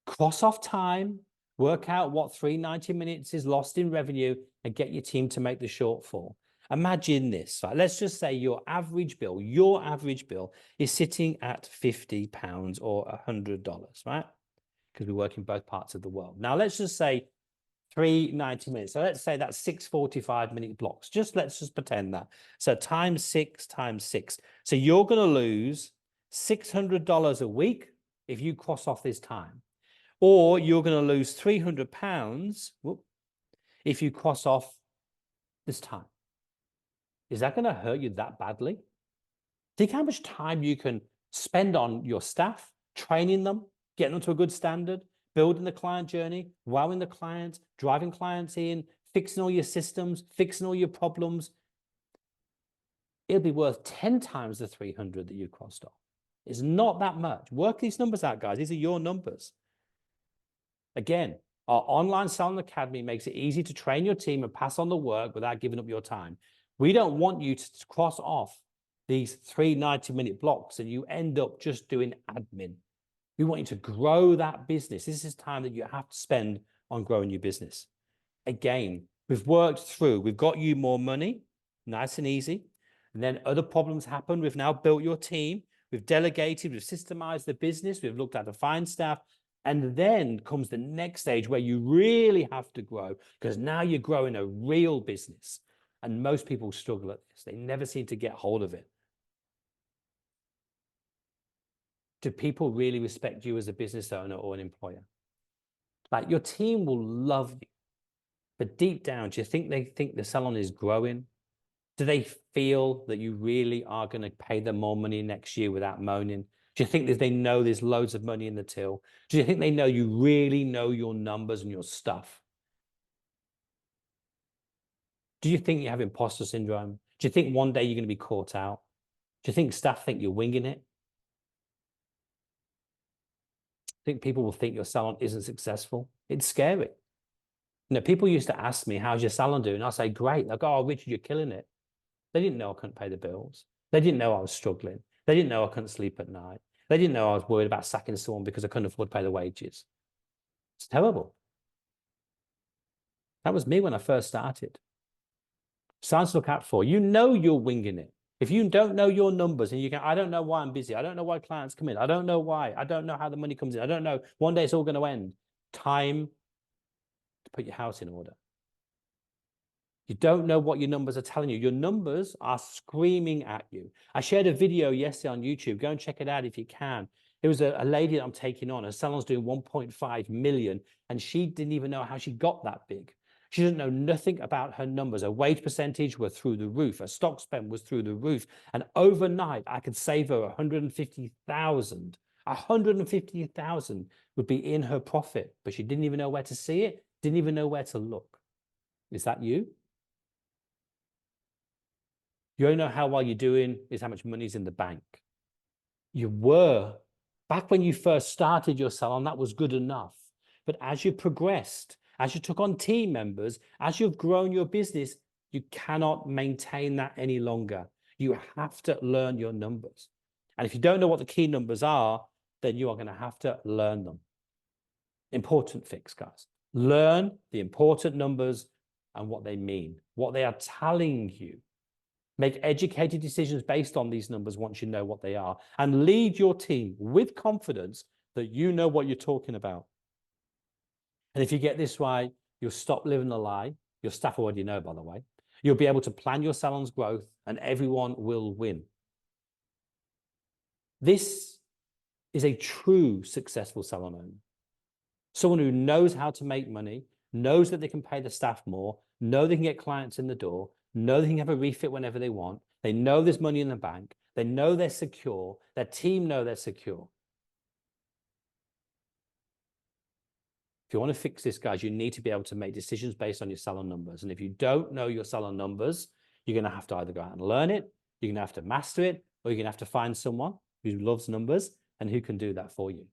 Cross off time. Work out what 3 90 minutes is lost in revenue and get your team to make the shortfall. Imagine this, right? Let's just say your average bill is sitting at £50 or $100, right? Because we work in both parts of the world. Now, let's just say 3 90 minutes. So let's say that's 6 45-minute blocks. Let's just pretend that. So times 6 times 6. So you're going to lose $600 a week if you cross off this time. Or you're going to lose £300 if you cross off this time. Is that going to hurt you that badly? Think how much time you can spend on your staff, training them, getting them to a good standard, building the client journey, wowing the clients, driving clients in, fixing all your systems, fixing all your problems. It'll be worth 10 times the 300 that you crossed off. It's not that much. Work these numbers out, guys. These are your numbers. Again, our online Salon Academy makes it easy to train your team and pass on the work without giving up your time. We don't want you to cross off these 3 90-minute blocks and you end up just doing admin. We want you to grow that business. This is time that you have to spend on growing your business. Again, we've worked through, we've got you more money, nice and easy. And then other problems happen. We've now built your team. We've delegated, we've systemized the business. We've looked at the fine staff. And then comes the next stage where you really have to grow because now you're growing a real business. And most people struggle at this. They never seem to get hold of it. Do people really respect you as a business owner or an employer? Like your team will love you, but deep down, do you think they think the salon is growing? Do they feel that you really are going to pay them more money next year without moaning? Do you think that they know there's loads of money in the till? Do you think they know you really know your numbers and your stuff? Do you think you have imposter syndrome? Do you think one day you're going to be caught out? Do you think staff think you're winging it? Think people will think your salon isn't successful? It's scary. People used to ask me, how's your salon doing? I say, great. Like, oh, Richard, you're killing it. They didn't know I couldn't pay the bills. They didn't know I was struggling. They didn't know I couldn't sleep at night. They didn't know I was worried about sacking someone because I couldn't afford to pay the wages. It's terrible. That was me when I first started. Signs to look out for. You know you're winging it. If you don't know your numbers and you can, I don't know why I'm busy. I don't know why clients come in. I don't know why. I don't know how the money comes in. I don't know. One day it's all going to end. Time to put your house in order. You don't know what your numbers are telling you. Your numbers are screaming at you. I shared a video yesterday on YouTube. Go and check it out if you can. It was a lady that I'm taking on. Her salon's doing 1.5 million, and she didn't even know how she got that big. She didn't know nothing about her numbers. Her wage percentage were through the roof. Her stock spend was through the roof. And overnight, I could save her 150,000. 150,000 would be in her profit, but she didn't even know where to see it, didn't even know where to look. Is that you? You only know how well you're doing is how much money's in the bank. You were, back when you first started your salon, that was good enough. But as you progressed, as you took on team members, as you've grown your business, you cannot maintain that any longer. You have to learn your numbers. And if you don't know what the key numbers are, then you are going to have to learn them. Important fix, guys. Learn the important numbers and what they mean, what they are telling you. Make educated decisions based on these numbers once you know what they are, and lead your team with confidence that you know what you're talking about. And if you get this right, you'll stop living a lie. Your staff already know, by the way. You'll be able to plan your salon's growth, and everyone will win. This is a true successful salon owner. Someone who knows how to make money, knows that they can pay the staff more, know they can get clients in the door, know they can have a refit whenever they want. They know there's money in the bank. They know they're secure. Their team know they're secure. If you want to fix this, guys, you need to be able to make decisions based on your salon numbers. And if you don't know your salon numbers, you're going to have to either go out and learn it, you're going to have to master it, or you're going to have to find someone who loves numbers and who can do that for you.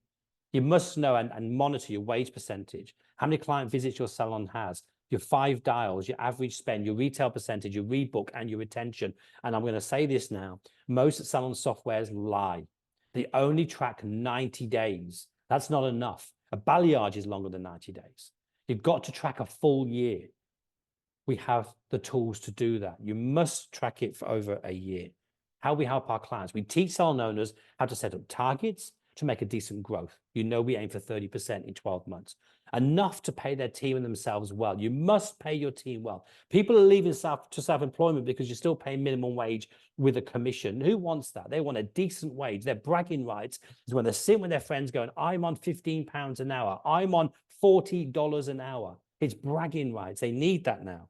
You must know and monitor your wage percentage, how many client visits your salon has, your 5 dials, your average spend, your retail percentage, your rebook, and your retention. And I'm going to say this now, most salon softwares lie. They only track 90 days. That's not enough. A balayage is longer than 90 days. You've got to track a full year. We have the tools to do that. You must track it for over a year. How we help our clients. We teach salon owners how to set up targets to make a decent growth. You know, we aim for 30% in 12 months. Enough to pay their team and themselves well. You must pay your team well. People are leaving self-employment because you're still paying minimum wage with a commission. Who wants that? They want a decent wage. Their bragging rights is when they're sitting with their friends going, I'm on £15 an hour. I'm on $40 an hour. It's bragging rights. They need that now.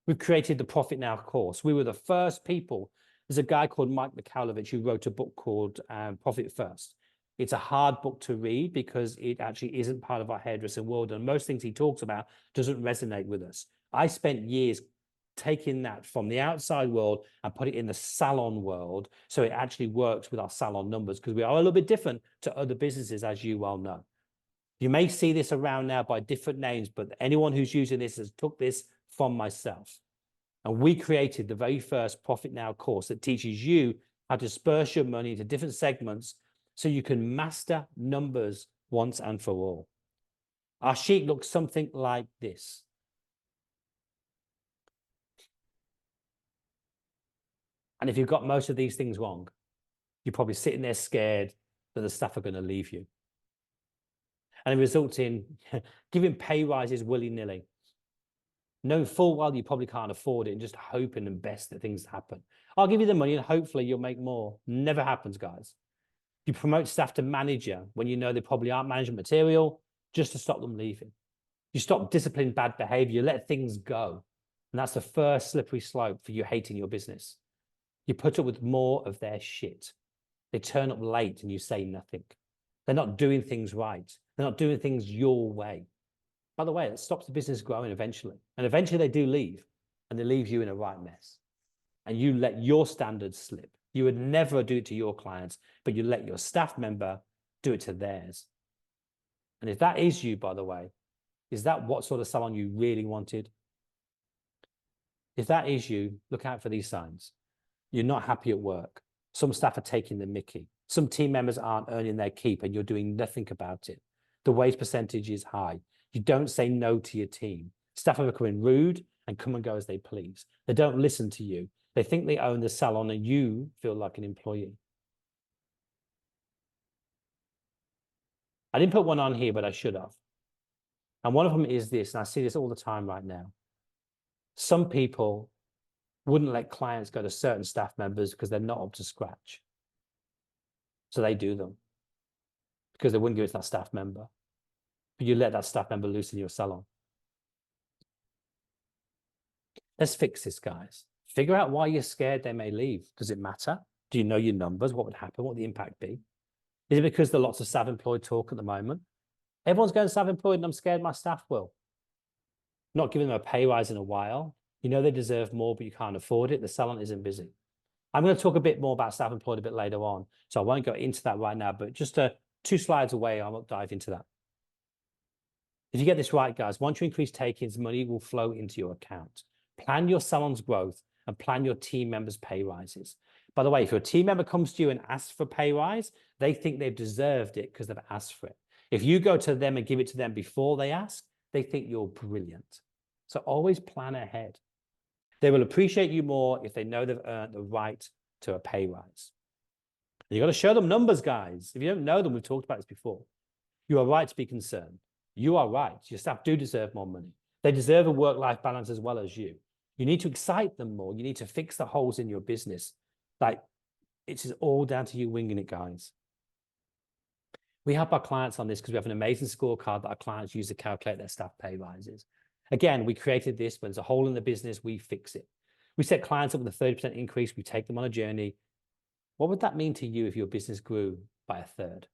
We've created the Profit Now course. We were the first people. There's a guy called Mike Michalowicz who wrote a book called Profit First. It's a hard book to read because it actually isn't part of our hairdressing world. And most things he talks about doesn't resonate with us. I spent years taking that from the outside world and put it in the salon world. So it actually works with our salon numbers because we are a little bit different to other businesses, as you well know. You may see this around now by different names, but anyone who's using this has took this from myself. And we created the very first Profit Now course that teaches you how to disperse your money into different segments so you can master numbers once and for all. Our sheet looks something like this. And if you've got most of these things wrong, you're probably sitting there scared that the staff are going to leave you. And it results in giving pay rises willy-nilly, knowing full well you probably can't afford it and just hoping and best that things happen. I'll give you the money and hopefully you'll make more. Never happens, guys. You promote staff to manager when you know they probably aren't management material, just to stop them leaving. You stop disciplining bad behavior, you let things go. And that's the first slippery slope for you hating your business. You put up with more of their shit. They turn up late and you say nothing. They're not doing things right. They're not doing things your way. By the way, it stops the business growing eventually. And eventually they do leave, and they leave you in a right mess. And you let your standards slip. You would never do it to your clients, but you let your staff member do it to theirs. And if that is you, by the way, is that what sort of salon you really wanted? If that is you, look out for these signs. You're not happy at work. Some staff are taking the mickey. Some team members aren't earning their keep and you're doing nothing about it. The wage percentage is high. You don't say no to your team. Staff are becoming rude and come and go as they please. They don't listen to you. They think they own the salon and you feel like an employee. I didn't put one on here, but I should have. And one of them is this, and I see this all the time right now. Some people wouldn't let clients go to certain staff members because they're not up to scratch. So they do them because they wouldn't give it to that staff member. But you let that staff member loose in your salon. Let's fix this, guys. Figure out why you're scared they may leave. Does it matter? Do you know your numbers? What would happen? What would the impact be? Is it because there are lots of self-employed talk at the moment? Everyone's going self-employed and I'm scared my staff will. Not giving them a pay rise in a while. You know they deserve more, but you can't afford it. The salon isn't busy. I'm going to talk a bit more about self-employed a bit later on, so I won't go into that right now, but just 2 slides away, I won't dive into that. If you get this right, guys, once you increase take-ins, money will flow into your account. Plan your salon's growth and plan your team members' pay rises. By the way, if your team member comes to you and asks for a pay rise, they think they've deserved it because they've asked for it. If you go to them and give it to them before they ask, they think you're brilliant. So always plan ahead. They will appreciate you more if they know they've earned the right to a pay rise. You got to show them numbers, guys. If you don't know them, we've talked about this before. You are right to be concerned. You are right. Your staff do deserve more money. They deserve a work-life balance as well as you. You need to excite them more. You need to fix the holes in your business. Like, it's all down to you winging it, guys. We help our clients on this because we have an amazing scorecard that our clients use to calculate their staff pay rises. Again, we created this. When there's a hole in the business, we fix it. We set clients up with a 30% increase. We take them on a journey. What would that mean to you if your business grew by a third?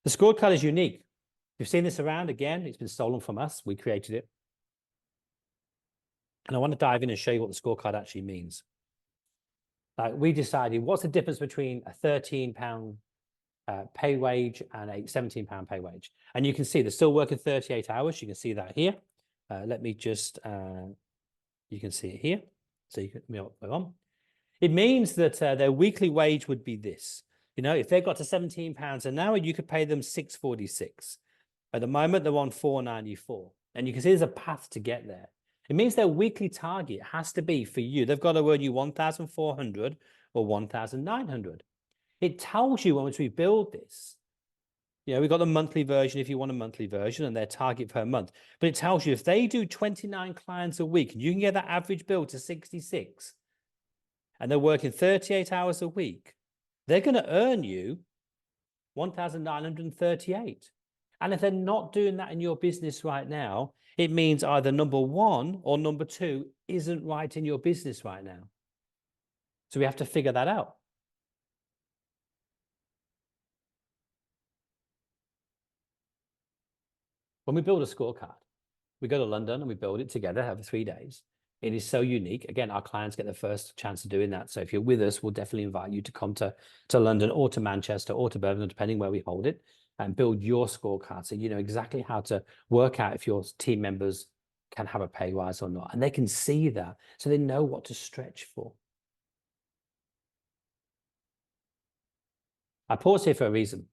The scorecard is unique. You've seen this around. Again, it's been stolen from us. We created it. And I want to dive in and show you what the scorecard actually means. We decided what's the difference between a £13 pay wage and a £17 pay wage. And you can see they're still working 38 hours. You can see that here. Let me just, you can see it here. So you can go on. It means that their weekly wage would be this. You know, if they got to £17 an hour, you could pay them $6.46. At the moment, they're on $4.94. And you can see there's a path to get there. It means their weekly target has to be for you. They've got to earn you 1,400 or 1,900. It tells you once we build this, you know, we've got the monthly version if you want a monthly version and their target per month. But it tells you if they do 29 clients a week and you can get that average bill to 66 and they're working 38 hours a week, they're going to earn you 1,938. And if they're not doing that in your business right now, it means either number one or number two isn't right in your business right now. So we have to figure that out. When we build a scorecard, we go to London and we build it together over 3 days. It is so unique. Again, our clients get the first chance of doing that. So if you're with us, we'll definitely invite you to come to London or to Manchester or to Birmingham, depending where we hold it, and build your scorecard so you know exactly how to work out if your team members can have a pay rise or not. And they can see that so they know what to stretch for. I pause here for a reason.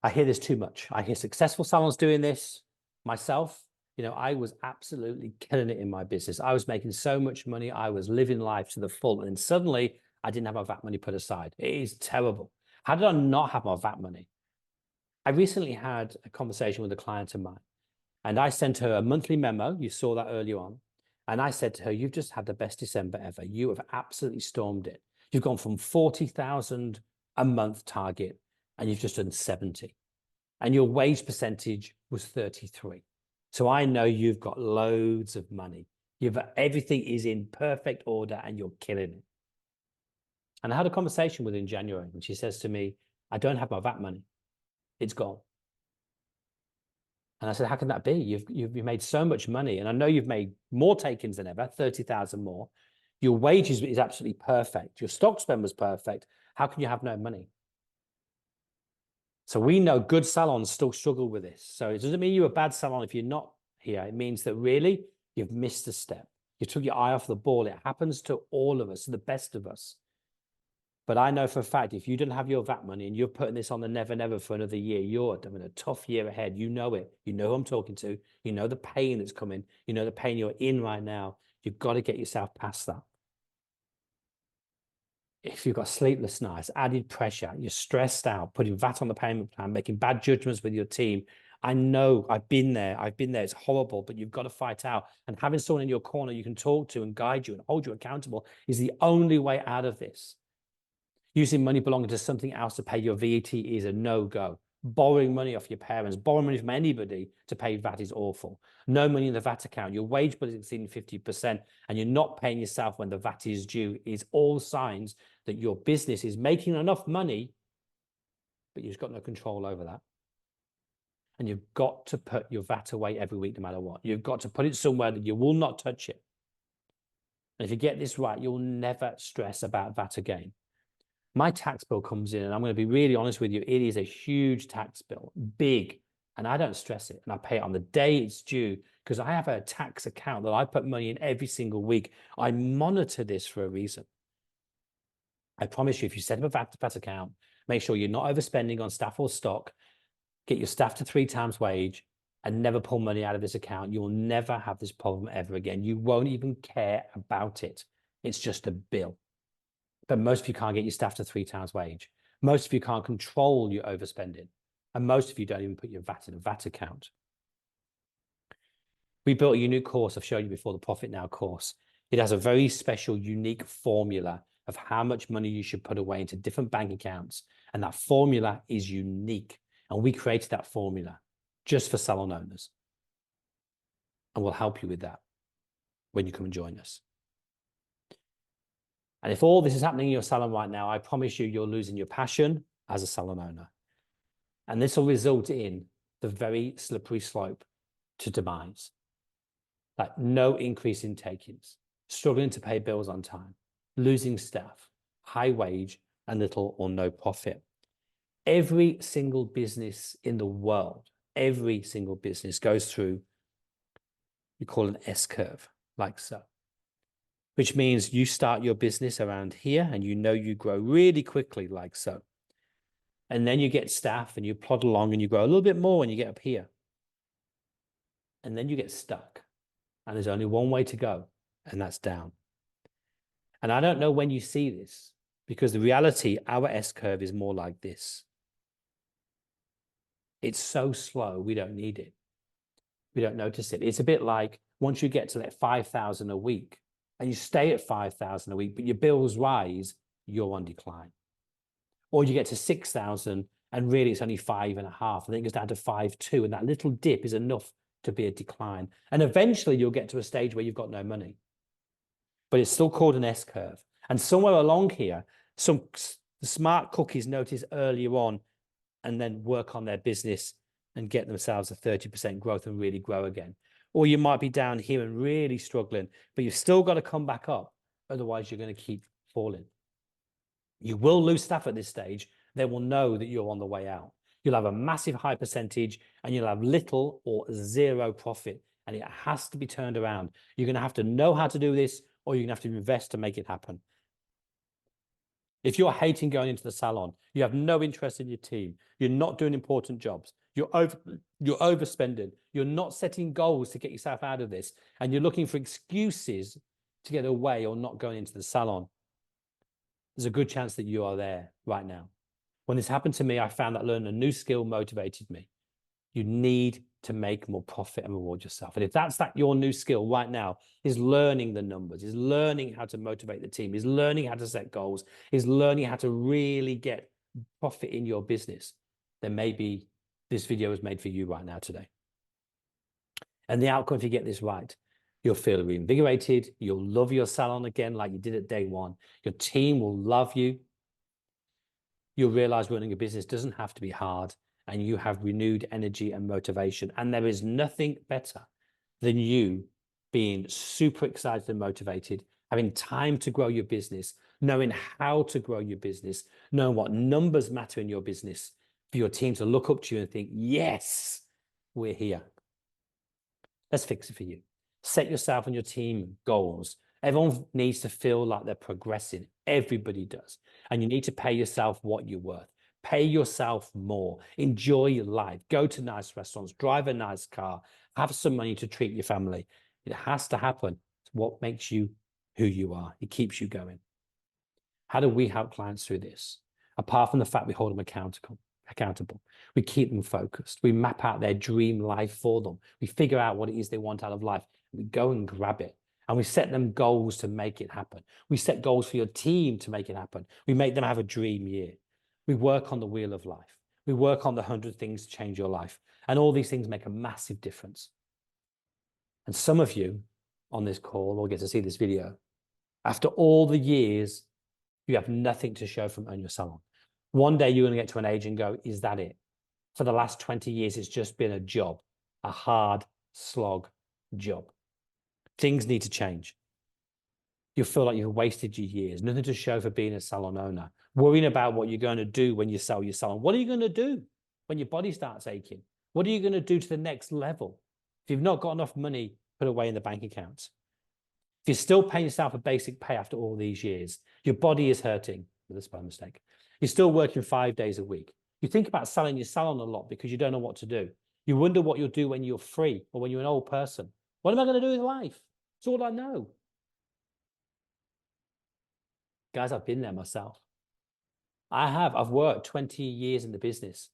I hear this too much. I hear successful salons doing this. Myself, you know, I was absolutely killing it in my business. I was making so much money. I was living life to the full. And suddenly I didn't have my VAT money put aside. It is terrible. How did I not have my VAT money? I recently had a conversation with a client of mine and I sent her a monthly memo. You saw that earlier on. And I said to her, you've just had the best December ever. You have absolutely stormed it. You've gone from 40,000 a month target and you've just done 70. And your wage percentage was 33. So I know you've got loads of money. Everything is in perfect order and you're killing it. And I had a conversation with her in January, and she says to me, I don't have my VAT money. It's gone. And I said, how can that be? You've made so much money. And I know you've made more takings than ever, 30,000 more. Your wages is absolutely perfect. Your stock spend was perfect. How can you have no money? So we know good salons still struggle with this. So it doesn't mean you're a bad salon if you're not here. It means that really you've missed a step. You took your eye off the ball. It happens to all of us, to the best of us. But I know for a fact, if you don't have your VAT money and you're putting this on the never, never for another year, you're having a tough year ahead. You know it. You know who I'm talking to. You know the pain that's coming. You know the pain you're in right now. You've got to get yourself past that. If you've got sleepless nights, added pressure, you're stressed out, putting VAT on the payment plan, making bad judgments with your team. I know I've been there. I've been there. It's horrible, but you've got to fight out. And having someone in your corner you can talk to and guide you and hold you accountable is the only way out of this. Using money belonging to something else to pay your VAT is a no-go. Borrowing money off your parents, borrowing money from anybody to pay VAT is awful. No money in the VAT account, your wage bill is exceeding 50%, and you're not paying yourself when the VAT is due is all signs that your business is making enough money, but you've got no control over that. And you've got to put your VAT away every week, no matter what. You've got to put it somewhere that you will not touch it. And if you get this right, you'll never stress about VAT again. My tax bill comes in, and I'm going to be really honest with you, it is a huge tax bill, big, and I don't stress it. And I pay it on the day it's due because I have a tax account that I put money in every single week. I monitor this for a reason. I promise you, if you set up a VAT account, make sure you're not overspending on staff or stock, get your staff to 3 times wage, and never pull money out of this account. You'll never have this problem ever again. You won't even care about it. It's just a bill. But most of you can't get your staff to 3 times wage. Most of you can't control your overspending. And most of you don't even put your VAT in a VAT account. We built a unique course I've shown you before, the Profit Now course. It has a very special, unique formula of how much money you should put away into different bank accounts. And that formula is unique. And we created that formula just for salon owners. And we'll help you with that when you come and join us. And if all this is happening in your salon right now, I promise you, you're losing your passion as a salon owner. And this will result in the very slippery slope to demise. Like no increase in takings, struggling to pay bills on time, losing staff, high wage, and little or no profit. Every single business in the world, every single business goes through, we call an S-curve, like so. Which means you start your business around here and you know you grow really quickly like so. And then you get staff and you plod along and you grow a little bit more when you get up here. And then you get stuck. And there's only one way to go, and that's down. And I don't know when you see this, because the reality, our S-curve is more like this. It's so slow, we don't need it. We don't notice it. It's a bit like once you get to like 5,000 a week, and you stay at 5,000 a week, but your bills rise, you're on decline. Or you get to 6,000 and really it's only 5.5, and then it goes down to 5.2, and that little dip is enough to be a decline. And eventually you'll get to a stage where you've got no money. But it's still called an S-curve. And somewhere along here, some smart cookies notice earlier on and then work on their business and get themselves a 30% growth and really grow again. Or you might be down here and really struggling, but you've still got to come back up. Otherwise, you're going to keep falling. You will lose staff at this stage. They will know that you're on the way out. You'll have a massive high percentage and you'll have little or zero profit. And it has to be turned around. You're going to have to know how to do this, or you're going to have to invest to make it happen. If you're hating going into the salon, you have no interest in your team, you're not doing important jobs, you're overspending, you're not setting goals to get yourself out of this, and you're looking for excuses to get away or not going into the salon, there's a good chance that you are there right now. When this happened to me, I found that learning a new skill motivated me. You need to make more profit and reward yourself. And if that's your new skill right now, is learning the numbers, is learning how to motivate the team, is learning how to set goals, is learning how to really get profit in your business, then maybe this video is made for you right now today. And the outcome, if you get this right, you'll feel reinvigorated. You'll love your salon again like you did at day one. Your team will love you. You'll realize running a business doesn't have to be hard, and you have renewed energy and motivation. And there is nothing better than you being super excited and motivated, having time to grow your business, knowing how to grow your business, knowing what numbers matter in your business, for your team to look up to you and think, yes, we're here. Let's fix it for you. Set yourself and your team goals. Everyone needs to feel like they're progressing. Everybody does. And you need to pay yourself what you're worth. Pay yourself more. Enjoy your life. Go to nice restaurants. Drive a nice car. Have some money to treat your family. It has to happen. It's what makes you who you are. It keeps you going. How do we help clients through this? Apart from the fact we hold them accountable. We keep them focused. We map out their dream life for them. We figure out what it is they want out of life. We go and grab it. And we set them goals to make it happen. We set goals for your team to make it happen. We make them have a dream year. We work on the wheel of life. We work on the 100 things to change your life. And all these things make a massive difference. And some of you on this call or get to see this video, after all the years, you have nothing to show from Own Your Salon. One day you're going to get to an age and go, is that it? For the last 20 years, it's just been a job, a hard slog job. Things need to change. You'll feel like you've wasted your years, nothing to show for being a salon owner, worrying about what you're going to do when you sell your salon. What are you going to do when your body starts aching? What are you going to do to the next level? If you've not got enough money put away in the bank accounts, if you're still paying yourself a basic pay after all these years, your body is hurting with a spell mistake. You're still working 5 days a week. You think about selling your salon a lot because you don't know what to do. You wonder what you'll do when you're free or when you're an old person. What am I going to do with life? It's all I know. Guys, I've been there myself. I've worked 20 years in the business,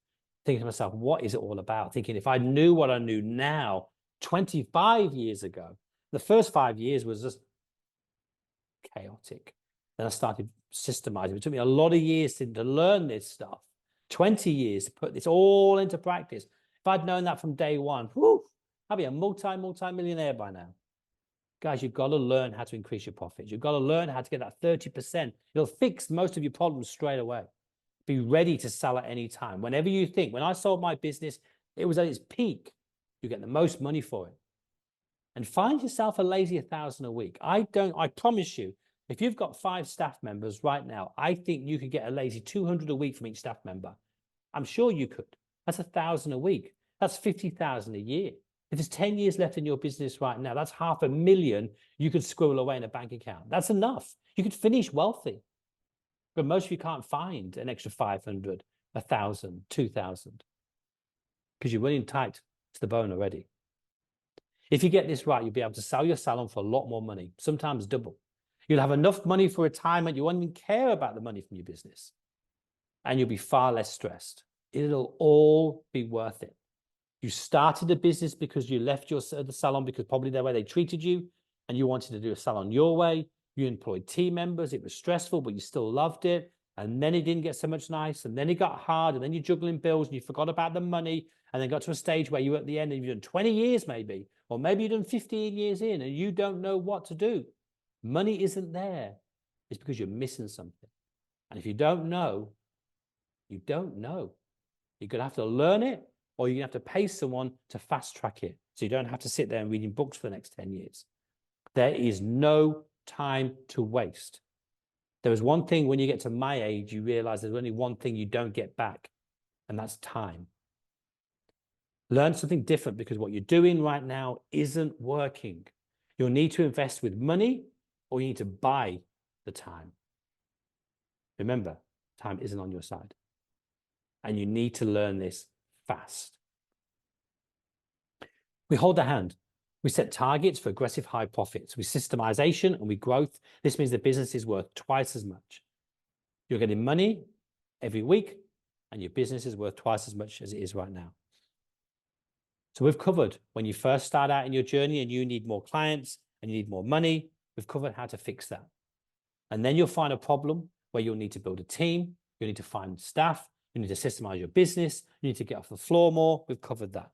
thinking to myself, what is it all about? Thinking if I knew what I knew now, 25 years ago, the first 5 years was just chaotic. Then I started systemizing. It took me a lot of years to learn this stuff, 20 years to put this all into practice. If I'd known that from day one, whew, I'd be a multi-millionaire by now. Guys, you've got to learn how to increase your profits. You've got to learn how to get that 30%. It'll fix most of your problems straight away. Be ready to sell at any time. Whenever you think, when I sold my business, it was at its peak. You get the most money for it. And find yourself a lazy 1,000 a week. I promise you, if you've got 5 staff members right now, I think you could get a lazy 200 a week from each staff member. I'm sure you could. That's 1,000 a week. That's 50,000 a year. If there's 10 years left in your business right now, that's 500,000 you could squirrel away in a bank account. That's enough. You could finish wealthy. But most of you can't find an extra 500, 1,000, 2,000 because you're running tight to the bone already. If you get this right, you'll be able to sell your salon for a lot more money, sometimes double. You'll have enough money for retirement. You won't even care about the money from your business. And you'll be far less stressed. It'll all be worth it. You started a business because you left the salon because probably the way they treated you and you wanted to do a salon your way. You employed team members. It was stressful, but you still loved it. And then it didn't get so much nice. And then it got hard. And then you're juggling bills and you forgot about the money. And then got to a stage where you were at the end and you've done 20 years maybe, or maybe you've done 15 years in and you don't know what to do. Money isn't there. It's because you're missing something. And if you don't know, you don't know. You're going to have to learn it, or you're going to have to pay someone to fast track it. So you don't have to sit there and reading books for the next 10 years. There is no time to waste. There is one thing when you get to my age, you realize there's only one thing you don't get back, and that's time. Learn something different because what you're doing right now isn't working. You'll need to invest with money, or you need to buy the time. Remember, time isn't on your side. And you need to learn this fast. We hold the hand. We set targets for aggressive high profits. We systemization and we growth. This means the business is worth twice as much. You're getting money every week, and your business is worth twice as much as it is right now. So we've covered when you first start out in your journey and you need more clients and you need more money, we've covered how to fix that. And then you'll find a problem where you'll need to build a team, you need to find staff, you need to systemize your business, you need to get off the floor more. We've covered that.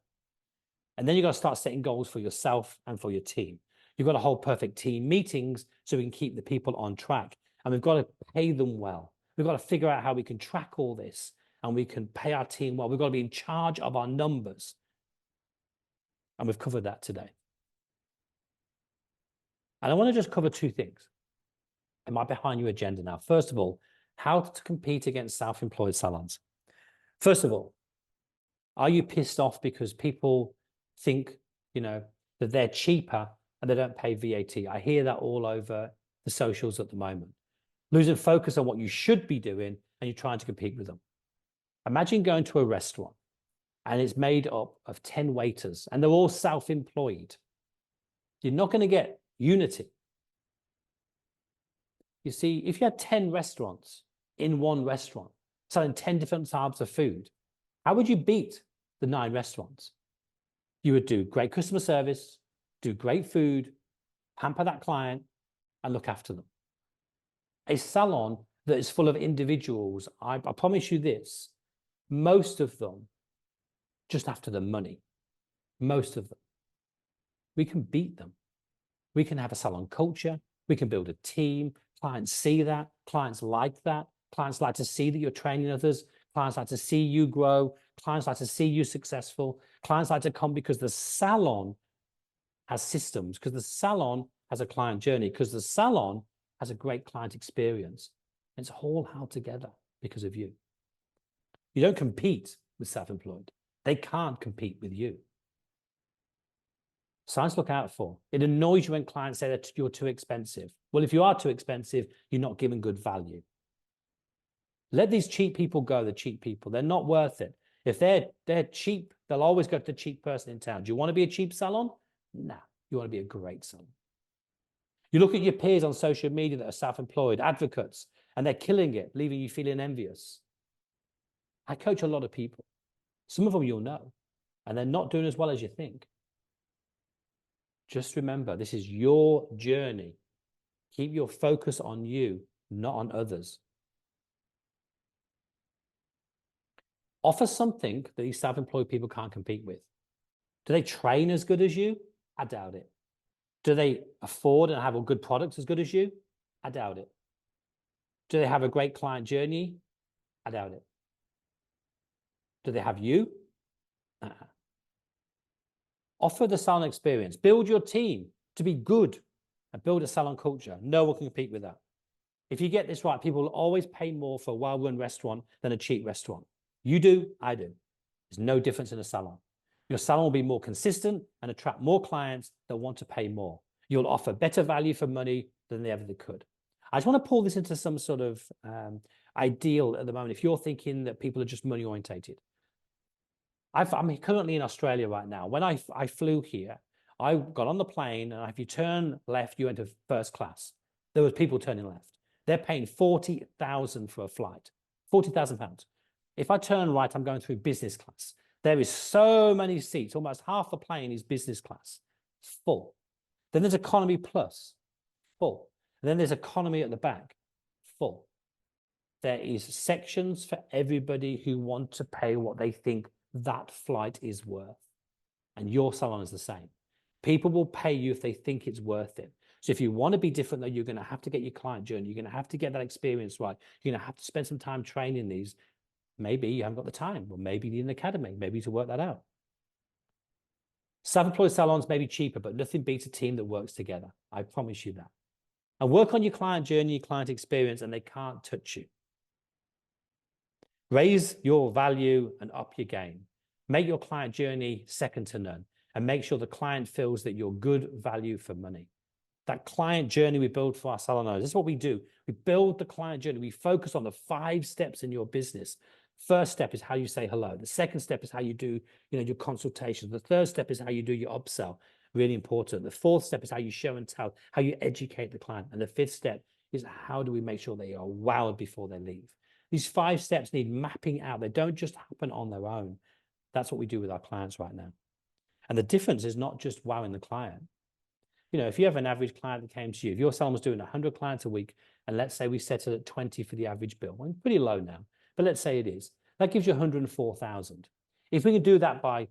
And then you've got to start setting goals for yourself and for your team. You've got to hold perfect team meetings so we can keep the people on track. And we've got to pay them well. We've got to figure out how we can track all this and we can pay our team well. We've got to be in charge of our numbers. And we've covered that today. And I want to just cover two things in my behind you agenda now. First of all, how to compete against self-employed salons. First of all, are you pissed off because people think, that they're cheaper and they don't pay VAT? I hear that all over the socials at the moment. Losing focus on what you should be doing and you're trying to compete with them. Imagine going to a restaurant and it's made up of 10 waiters and they're all self-employed. You're not going to get unity. You see, if you had 10 restaurants in one restaurant selling 10 different types of food, how would you beat the 9 restaurants? You would do great customer service, do great food, pamper that client, and look after them. A salon that is full of individuals, I promise you this, most of them just after the money. Most of them. We can beat them. We can have a salon culture. We can build a team. Clients see that. Clients like that. Clients like to see that you're training others. Clients like to see you grow. Clients like to see you successful. Clients like to come because the salon has systems, because the salon has a client journey, because the salon has a great client experience. It's all held together because of you. You don't compete with self-employed. They can't compete with you. Signs to look out for. It annoys you when clients say that you're too expensive. Well, if you are too expensive, you're not giving good value. Let these cheap people go, the cheap people. They're not worth it. If they're cheap, they'll always go to the cheap person in town. Do you want to be a cheap salon? No, you want to be a great salon. You look at your peers on social media that are self-employed, advocates, and they're killing it, leaving you feeling envious. I coach a lot of people. Some of them you'll know, and they're not doing as well as you think. Just remember, this is your journey. Keep your focus on you, not on others. Offer something that these self-employed people can't compete with. Do they train as good as you? I doubt it. Do they afford and have a good product as good as you? I doubt it. Do they have a great client journey? I doubt it. Do they have you? Offer the salon experience. Build your team to be good and build a salon culture. No one can compete with that. If you get this right, people will always pay more for a well-run restaurant than a cheap restaurant. You do, I do. There's no difference in a salon. Your salon will be more consistent and attract more clients that want to pay more. You'll offer better value for money than they ever could. I just want to pull this into some sort of ideal at the moment. If you're thinking that people are just money orientated, I'm currently in Australia right now. When I flew here, I got on the plane, and if you turn left, you enter first class. There was people turning left. They're paying 40,000 for a flight, £40,000. If I turn right, I'm going through business class. There is so many seats, almost half the plane is business class, full. Then there's economy plus, full. And then there's economy at the back, full. There is sections for everybody who want to pay what they think that flight is worth. And your salon is the same. People will pay you if they think it's worth it. So if you want to be different, though, you're going to have to get your client journey. You're going to have to get that experience right. You're going to have to spend some time training these. Maybe you haven't got the time, or maybe you need an academy, maybe to work that out. Self-employed salons may be cheaper, but nothing beats a team that works together. I promise you that. And work on your client journey, your client experience, and they can't touch you. Raise your value and up your game. Make your client journey second to none, and make sure the client feels that you're good value for money. That client journey we build for our salon owners, this is what we do. We build the client journey. We focus on the 5 steps in your business. First step is how you say hello. The second step is how you do, your consultations. The third step is how you do your upsell. Really important. The fourth step is how you show and tell, how you educate the client. And the fifth step is how do we make sure they are wowed before they leave. These 5 steps need mapping out. They don't just happen on their own. That's what we do with our clients right now. And the difference is not just wowing the client. If you have an average client that came to you, if your salon was doing 100 clients a week, and let's say we set it at 20 for the average bill, well, pretty low now, but let's say it is, that gives you 104,000. If we can do that by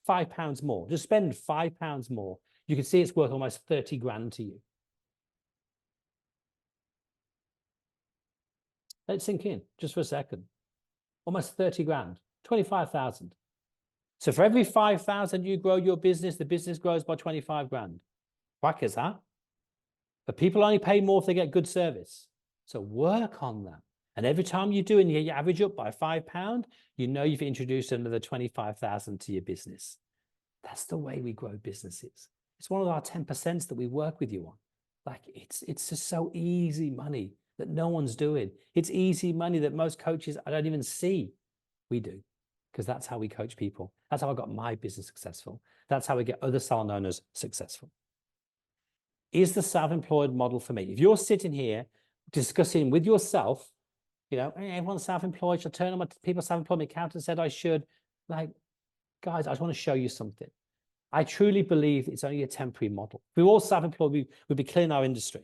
£5 more. Just spend £5 more. You can see it's worth almost 30 grand to you. Let it sink in just for a second. Almost 30 grand, 25,000. So for every 5,000 you grow your business, the business grows by 25 grand. Whack is that? But people only pay more if they get good service. So work on that. And every time you do and you average up by £5, you know you've introduced another 25,000 to your business. That's the way we grow businesses. It's one of our 10% that we work with you on. Like it's just so easy money that no one's doing. It's easy money that most coaches I don't even see. We do, because that's how we coach people. That's how I got my business successful. That's how we get other salon owners successful. Is the self-employed model for me? If you're sitting here discussing with yourself, you know, hey, everyone's self-employed, should I turn on my people self-employed? My accountant said I should. Like, guys, I just want to show you something. I truly believe it's only a temporary model. If we were all self-employed, we'd be killing our industry.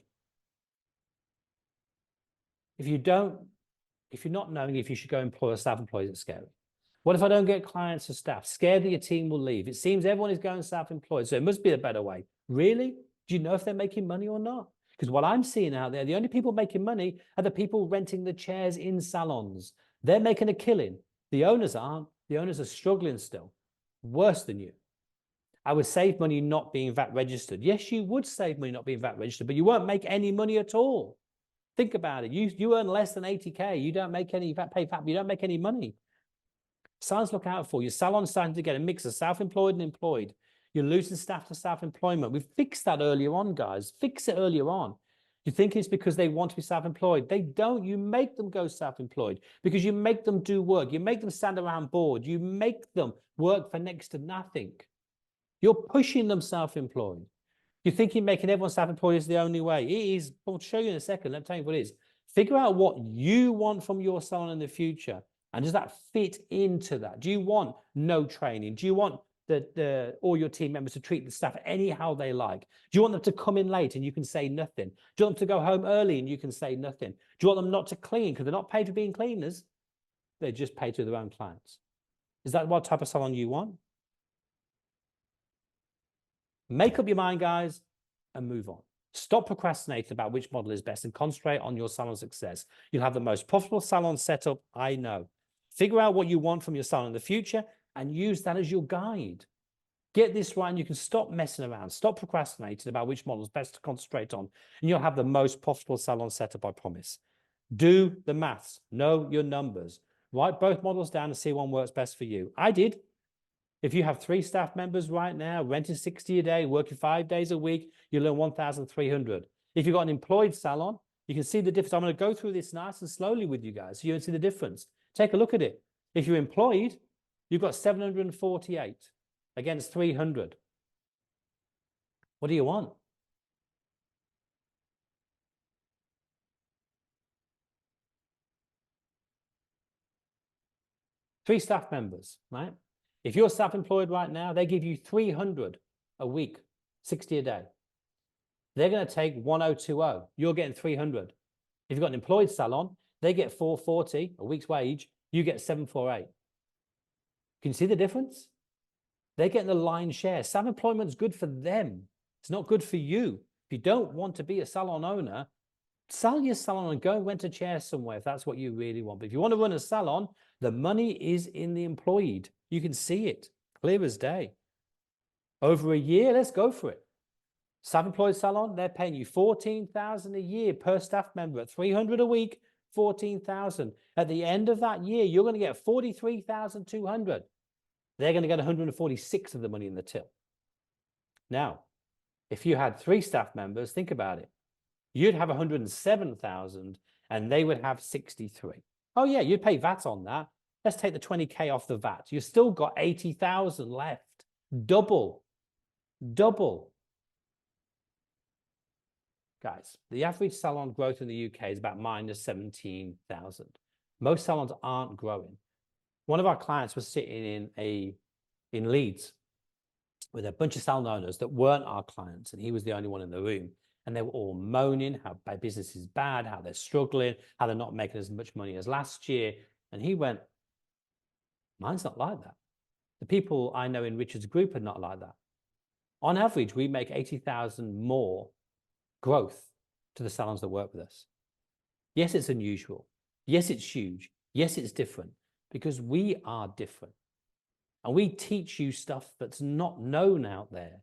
If you're not knowing if you should go employ a self-employed, it's scary. What if I don't get clients or staff? Scared that your team will leave. It seems everyone is going self-employed, so it must be a better way. Really? Do you know if they're making money or not? Because what I'm seeing out there, the only people making money are the people renting the chairs in salons. They're making a killing. The owners aren't. The owners are struggling still. Worse than you. I would save money not being VAT registered. Yes, you would save money not being VAT registered, but you won't make any money at all. Think about it. You earn less than 80K. You don't make any VAT, pay VAT, you don't make any money. Salons look out for you. Salons starting to get a mix of self-employed and employed. You're losing staff to self-employment. We've fixed that earlier on, guys. Fix it earlier on. You think it's because they want to be self-employed. They don't. You make them go self-employed because you make them do work. You make them stand around bored. You make them work for next to nothing. You're pushing them self-employed. You're thinking making everyone self-employed is the only way. It is. I'll show you in a second. Let me tell you what it is. Figure out what you want from your salon in the future. And does that fit into that? Do you want no training? Do you want all your team members to treat the staff anyhow they like? Do you want them to come in late and you can say nothing? Do you want them to go home early and you can say nothing? Do you want them not to clean because they're not paid for being cleaners? They're just paid to their own clients. Is that what type of salon you want? Make up your mind, guys, and move on. Stop procrastinating about which model is best and concentrate on your salon success. You'll have the most profitable salon setup I know. Figure out what you want from your salon in the future and use that as your guide. Get this right and you can stop messing around. Stop procrastinating about which model is best to concentrate on and you'll have the most profitable salon setup, I promise. Do the maths. Know your numbers. Write both models down and see one works best for you. I did. If you have 3 staff members right now, renting 60 a day, working 5 days a week, you'll earn 1,300. If you've got an employed salon, you can see the difference. I'm going to go through this nice and slowly with you guys so you can see the difference. Take a look at it. If you're employed, you've got 748 against 300. What do you want? Three staff members, right? If you're self-employed right now, they give you 300 a week, 60 a day. They're going to take 1020. You're getting 300. If you've got an employed salon, they get 440, a week's wage. You get 748. Can you see the difference? They're getting the lion's share. Self-employment's good for them. It's not good for you. If you don't want to be a salon owner, sell your salon and go and rent a chair somewhere if that's what you really want. But if you want to run a salon, the money is in the employed. You can see it clear as day. Over a year, let's go for it. Self-employed salon, they're paying you $14,000 a year per staff member at 300 a week, 14,000. At the end of that year, you're going to get 43,200. They're going to get 146 of the money in the till. Now, if you had 3 staff members, think about it. You'd have 107,000 and they would have 63. Oh yeah, you'd pay VAT on that. Let's take the 20K off the VAT. You've still got 80,000 left. Double. Guys, the average salon growth in the UK is about minus 17,000. Most salons aren't growing. One of our clients was sitting in Leeds with a bunch of salon owners that weren't our clients, and he was the only one in the room. And they were all moaning how bad business is bad, how they're struggling, how they're not making as much money as last year. And he went, mine's not like that. The people I know in Richard's group are not like that. On average, we make 80,000 more growth to the salons that work with us. Yes, it's unusual. Yes, it's huge. Yes, it's different because we are different. And we teach you stuff that's not known out there.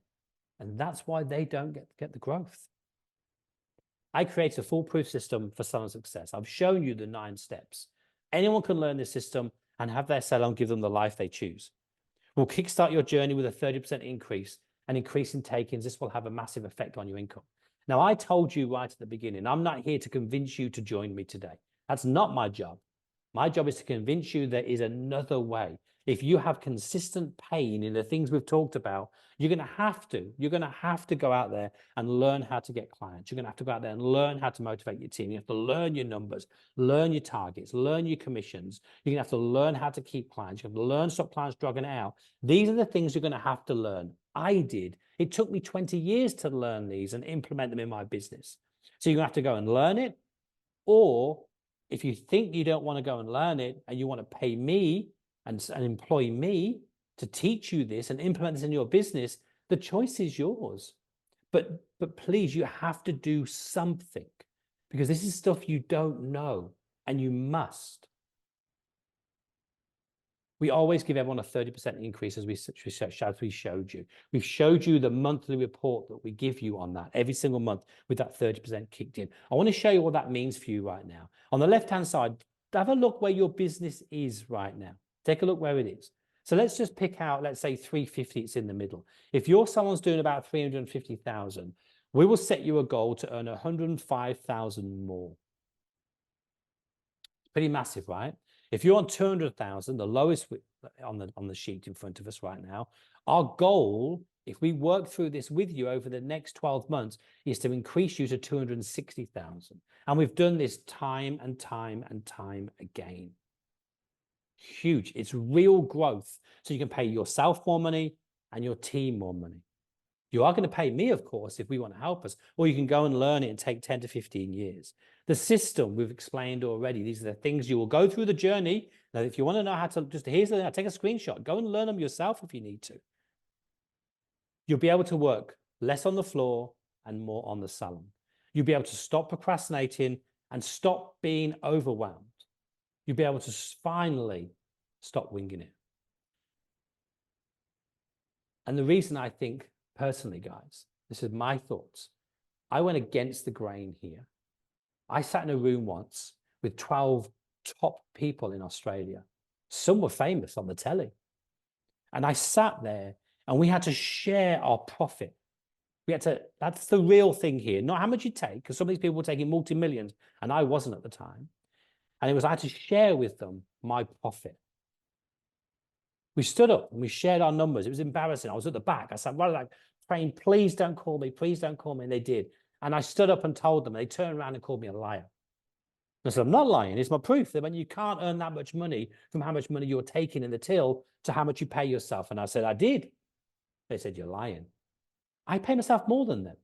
And that's why they don't get the growth. I created a foolproof system for salon success. I've shown you the 9 steps. Anyone can learn this system and have their salon give them the life they choose. We'll kickstart your journey with a 30% increase and increase in take-ins. This will have a massive effect on your income. Now, I told you right at the beginning, I'm not here to convince you to join me today. That's not my job. My job is to convince you there is another way. If you have consistent pain in the things we've talked about, you're going to have to go out there and learn how to get clients. You're going to have to go out there and learn how to motivate your team. You have to learn your numbers, learn your targets, learn your commissions. You're going to have to learn how to keep clients. You have to learn to stop clients dropping out. These are the things you're going to have to learn. I did. It took me 20 years to learn these and implement them in my business. So you're going to have to go and learn it. Or if you think you don't want to go and learn it and you want to pay me and employ me to teach you this and implement this in your business, the choice is yours. But please, you have to do something because this is stuff you don't know and you must. We always give everyone a 30% increase as we showed you. We've showed you the monthly report that we give you on that every single month with that 30% kicked in. I want to show you what that means for you right now. On the left-hand side, have a look where your business is right now. Take a look where it is. So let's just pick out, let's say 350, it's in the middle. If your salon's doing about 350,000, we will set you a goal to earn 105,000 more. Pretty massive, right? If you're on 200,000, the lowest on the sheet in front of us right now, our goal, if we work through this with you over the next 12 months, is to increase you to 260,000. And we've done this time and time and time again. Huge. It's real growth. So you can pay yourself more money and your team more money. You are going to pay me, of course, if we want to help us, or you can go and learn it and take 10 to 15 years. The system we've explained already. These are the things you will go through the journey. Now, if you want to know how to, here's the thing, take a screenshot, go and learn them yourself if you need to. You'll be able to work less on the floor and more on the salon. You'll be able to stop procrastinating and stop being overwhelmed. You'll be able to finally stop winging it. And the reason I think, personally, guys, this is my thoughts. I went against the grain here. I sat in a room once with 12 top people in Australia. Some were famous on the telly. And I sat there and we had to share our profit. We had to, that's the real thing here, not how much you take, because some of these people were taking multi-millions and I wasn't at the time. And it was, I had to share with them my profit. We stood up and we shared our numbers. It was embarrassing. I was at the back. I said, well, like, praying, please don't call me. Please don't call me. And they did. And I stood up and told them. They turned around and called me a liar. I said, I'm not lying. It's my proof. They went, you can't earn that much money from how much money you're taking in the till to how much you pay yourself. And I said, I did. They said, you're lying. I pay myself more than them.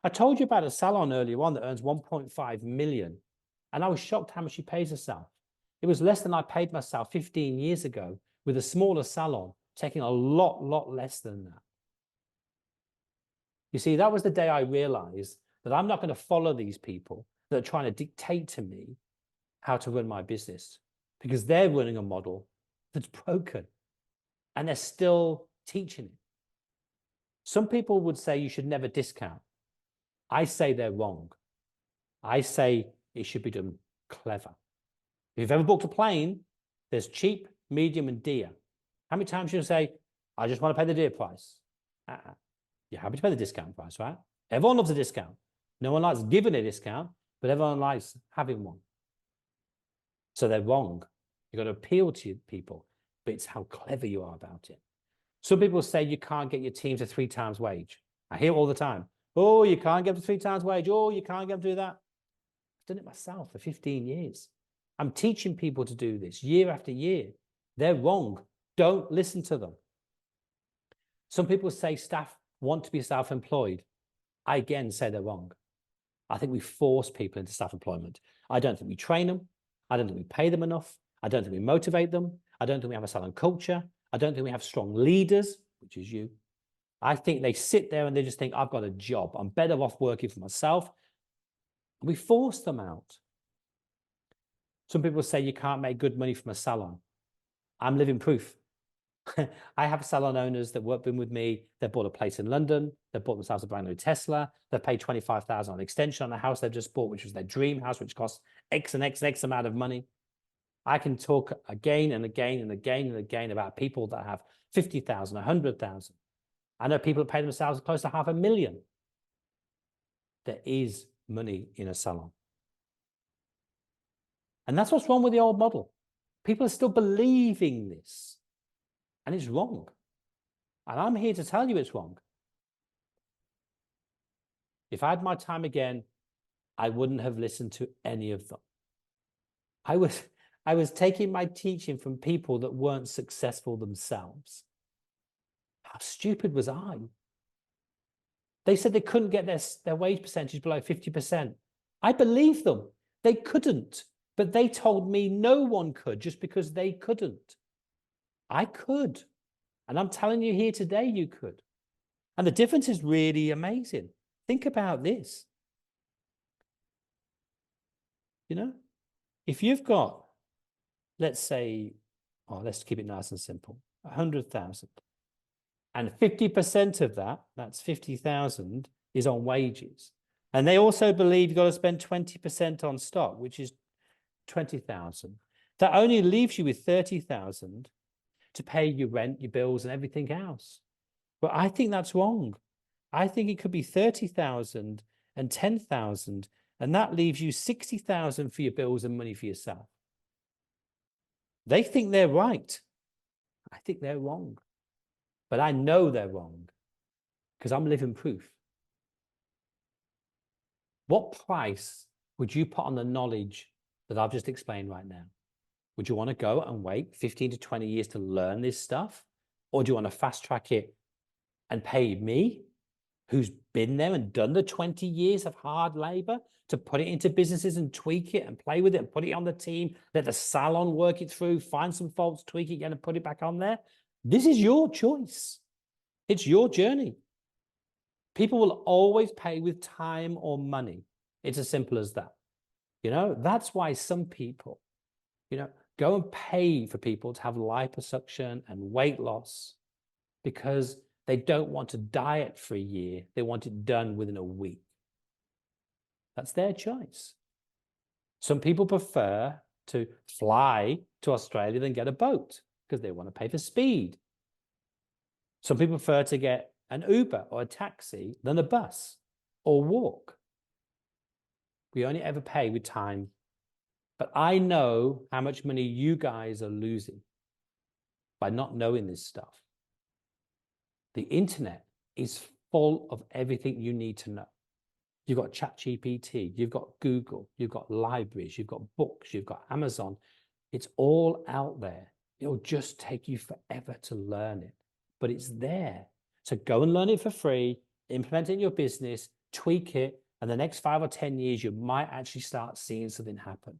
I told you about a salon earlier on that earns 1.5 million. And I was shocked how much she pays herself. It was less than I paid myself 15 years ago with a smaller salon, taking a lot less than that. You see, that was the day I realized that I'm not going to follow these people that are trying to dictate to me how to run my business because they're running a model that's broken and they're still teaching it. Some people would say you should never discount. I say they're wrong. I say it should be done clever. If you've ever booked a plane, there's cheap, medium, and dear. How many times you say, I just want to pay the dear price? You're happy to pay the discount price, right? Everyone loves a discount. No one likes giving a discount, but everyone likes having one. So they're wrong. You've got to appeal to people, but it's how clever you are about it. Some people say you can't get your team to 3 times wage. I hear it all the time. Oh, you can't get them to 3 times wage. Oh, you can't get them to do that. I've done it myself for 15 years. I'm teaching people to do this year after year. They're wrong. Don't listen to them. Some people say staff want to be self-employed. I again say they're wrong. I think we force people into self-employment. I don't think we train them. I don't think we pay them enough. I don't think we motivate them. I don't think we have a salon culture. I don't think we have strong leaders, which is you. I think they sit there and they just think, I've got a job. I'm better off working for myself. We force them out. Some people say you can't make good money from a salon. I'm living proof. I have salon owners that been with me. They bought a place in London. They bought themselves a brand new Tesla. They paid 25,000 on extension on a house they've just bought, which was their dream house, which costs X and X and X amount of money. I can talk again and again and again and again about people that have 50,000, 100,000. I know people that pay themselves close to $500,000. There is money in a salon. And that's what's wrong with the old model. People are still believing this. And it's wrong. And I'm here to tell you it's wrong. If I had my time again, I wouldn't have listened to any of them. I was taking my teaching from people that weren't successful themselves. How stupid was I? They said they couldn't get their wage percentage below 50%. I believe them. They couldn't. But they told me no one could just because they couldn't. I could. And I'm telling you here today, you could. And the difference is really amazing. Think about this. You know, if you've got, let's say, let's keep it nice and simple, 100,000. And 50% of that, that's 50,000, is on wages. And they also believe you've got to spend 20% on stock, which is 20,000. That only leaves you with 30,000 to pay your rent, your bills, and everything else. But I think that's wrong. I think it could be 30,000 and 10,000, and that leaves you 60,000 for your bills and money for yourself. They think they're right. I think they're wrong. But I know they're wrong because I'm living proof. What price would you put on the knowledge that I've just explained right now? Would you want to go and wait 15 to 20 years to learn this stuff? Or do you want to fast track it and pay me, who's been there and done the 20 years of hard labor, to put it into businesses and tweak it and play with it and put it on the team, let the salon work it through, find some faults, tweak it again and put it back on there? This is your choice. It's your journey. People will always pay with time or money. It's as simple as that. You know, that's why some people, go and pay for people to have liposuction and weight loss because they don't want to diet for a year. They want it done within a week. That's their choice. Some people prefer to fly to Australia than get a boat because they want to pay for speed. Some people prefer to get an Uber or a taxi than a bus or walk. We only ever pay with time. But I know how much money you guys are losing by not knowing this stuff. The internet is full of everything you need to know. You've got ChatGPT, you've got Google, you've got libraries, you've got books, you've got Amazon. It's all out there. It'll just take you forever to learn it, but it's there. So go and learn it for free, implement it in your business, tweak it, and the next 5 or 10 years, you might actually start seeing something happen.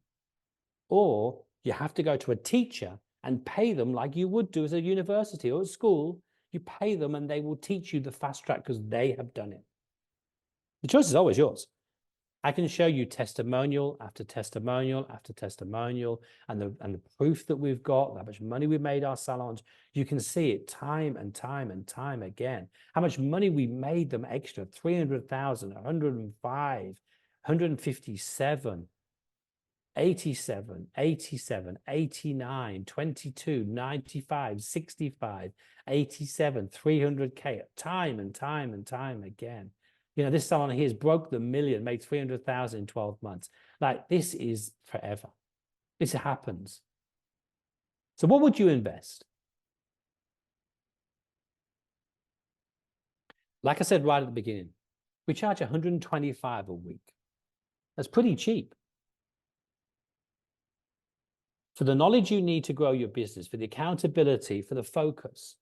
Or you have to go to a teacher and pay them like you would do as a university or at school. You pay them and they will teach you the fast track because they have done it. The choice is always yours. I can show you testimonial after testimonial after testimonial and the proof that we've got, how much money we've made our salons. You can see it time and time and time again. How much money we made them extra, 300,000, 105, 157, 87, 87, 89, 22, 95, 65, 87, 300K, time and time and time again. This salon here has broke the million, made 300,000 in 12 months. Like, this is forever. This happens. So what would you invest? Like I said right at the beginning, we charge 125 a week. That's pretty cheap. For the knowledge you need to grow your business, for the accountability, for the focus,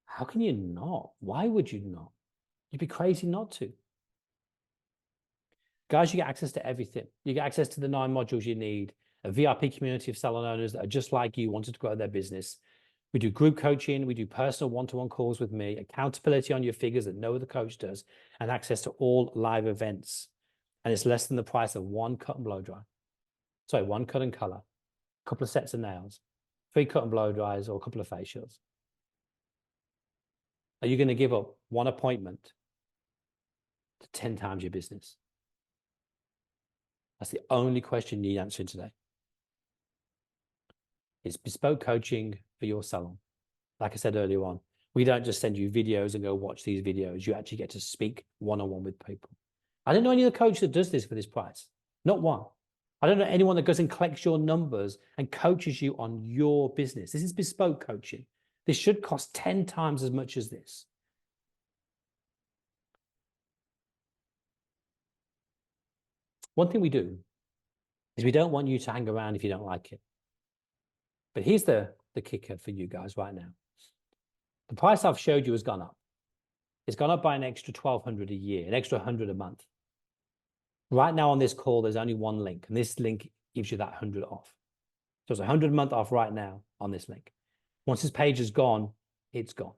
how can you not? Why would you not? You'd be crazy not to. Guys, you get access to everything. You get access to the 9 modules you need, a VIP community of salon owners that are just like you, wanted to grow their business. We do group coaching. We do personal one-to-one calls with me, accountability on your figures that no other coach does, and access to all live events. And it's less than the price of one cut and blow dry. Sorry, one cut and color, a couple of sets of nails, 3 cut and blow dries, or a couple of facials. Are you going to give up one appointment to 10 times your business? That's the only question you need answering today. It's bespoke coaching for your salon. Like I said earlier on, we don't just send you videos and go watch these videos. You actually get to speak one-on-one with people. I don't know any other coach that does this for this price. Not one. I don't know anyone that goes and collects your numbers and coaches you on your business. This is bespoke coaching. This should cost 10 times as much as this. One thing we do is we don't want you to hang around if you don't like it. But here's the kicker for you guys right now. The price I've showed you has gone up. It's gone up by an extra $1,200 a year, an extra $100 a month. Right now on this call, there's only one link, and this link gives you that 100 off. So it's 100 a month off right now on this link. Once this page is gone, it's gone.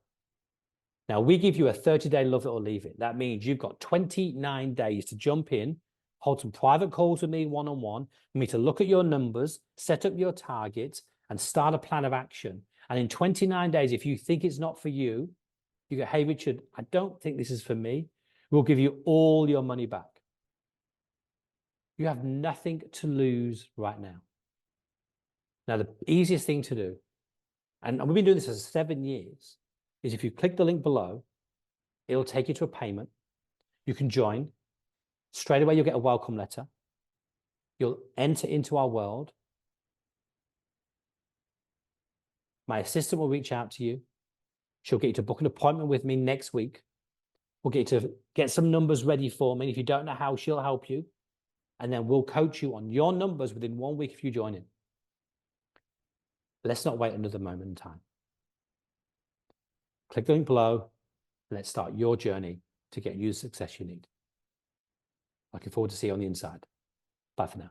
Now, we give you a 30-day love it or leave it. That means you've got 29 days to jump in, hold some private calls with me one-on-one, for me to look at your numbers, set up your targets, and start a plan of action. And in 29 days, if you think it's not for you, you go, hey, Richard, I don't think this is for me. We'll give you all your money back. You have nothing to lose right now. Now, the easiest thing to do, and we've been doing this for 7 years, is if you click the link below, it'll take you to a payment. You can join. Straight away, you'll get a welcome letter. You'll enter into our world. My assistant will reach out to you. She'll get you to book an appointment with me next week. We'll get you to get some numbers ready for me. If you don't know how, she'll help you. And then we'll coach you on your numbers within 1 week if you join in. Let's not wait another moment in time. Click the link below. And let's start your journey to get you the success you need. Looking forward to see you on the inside. Bye for now.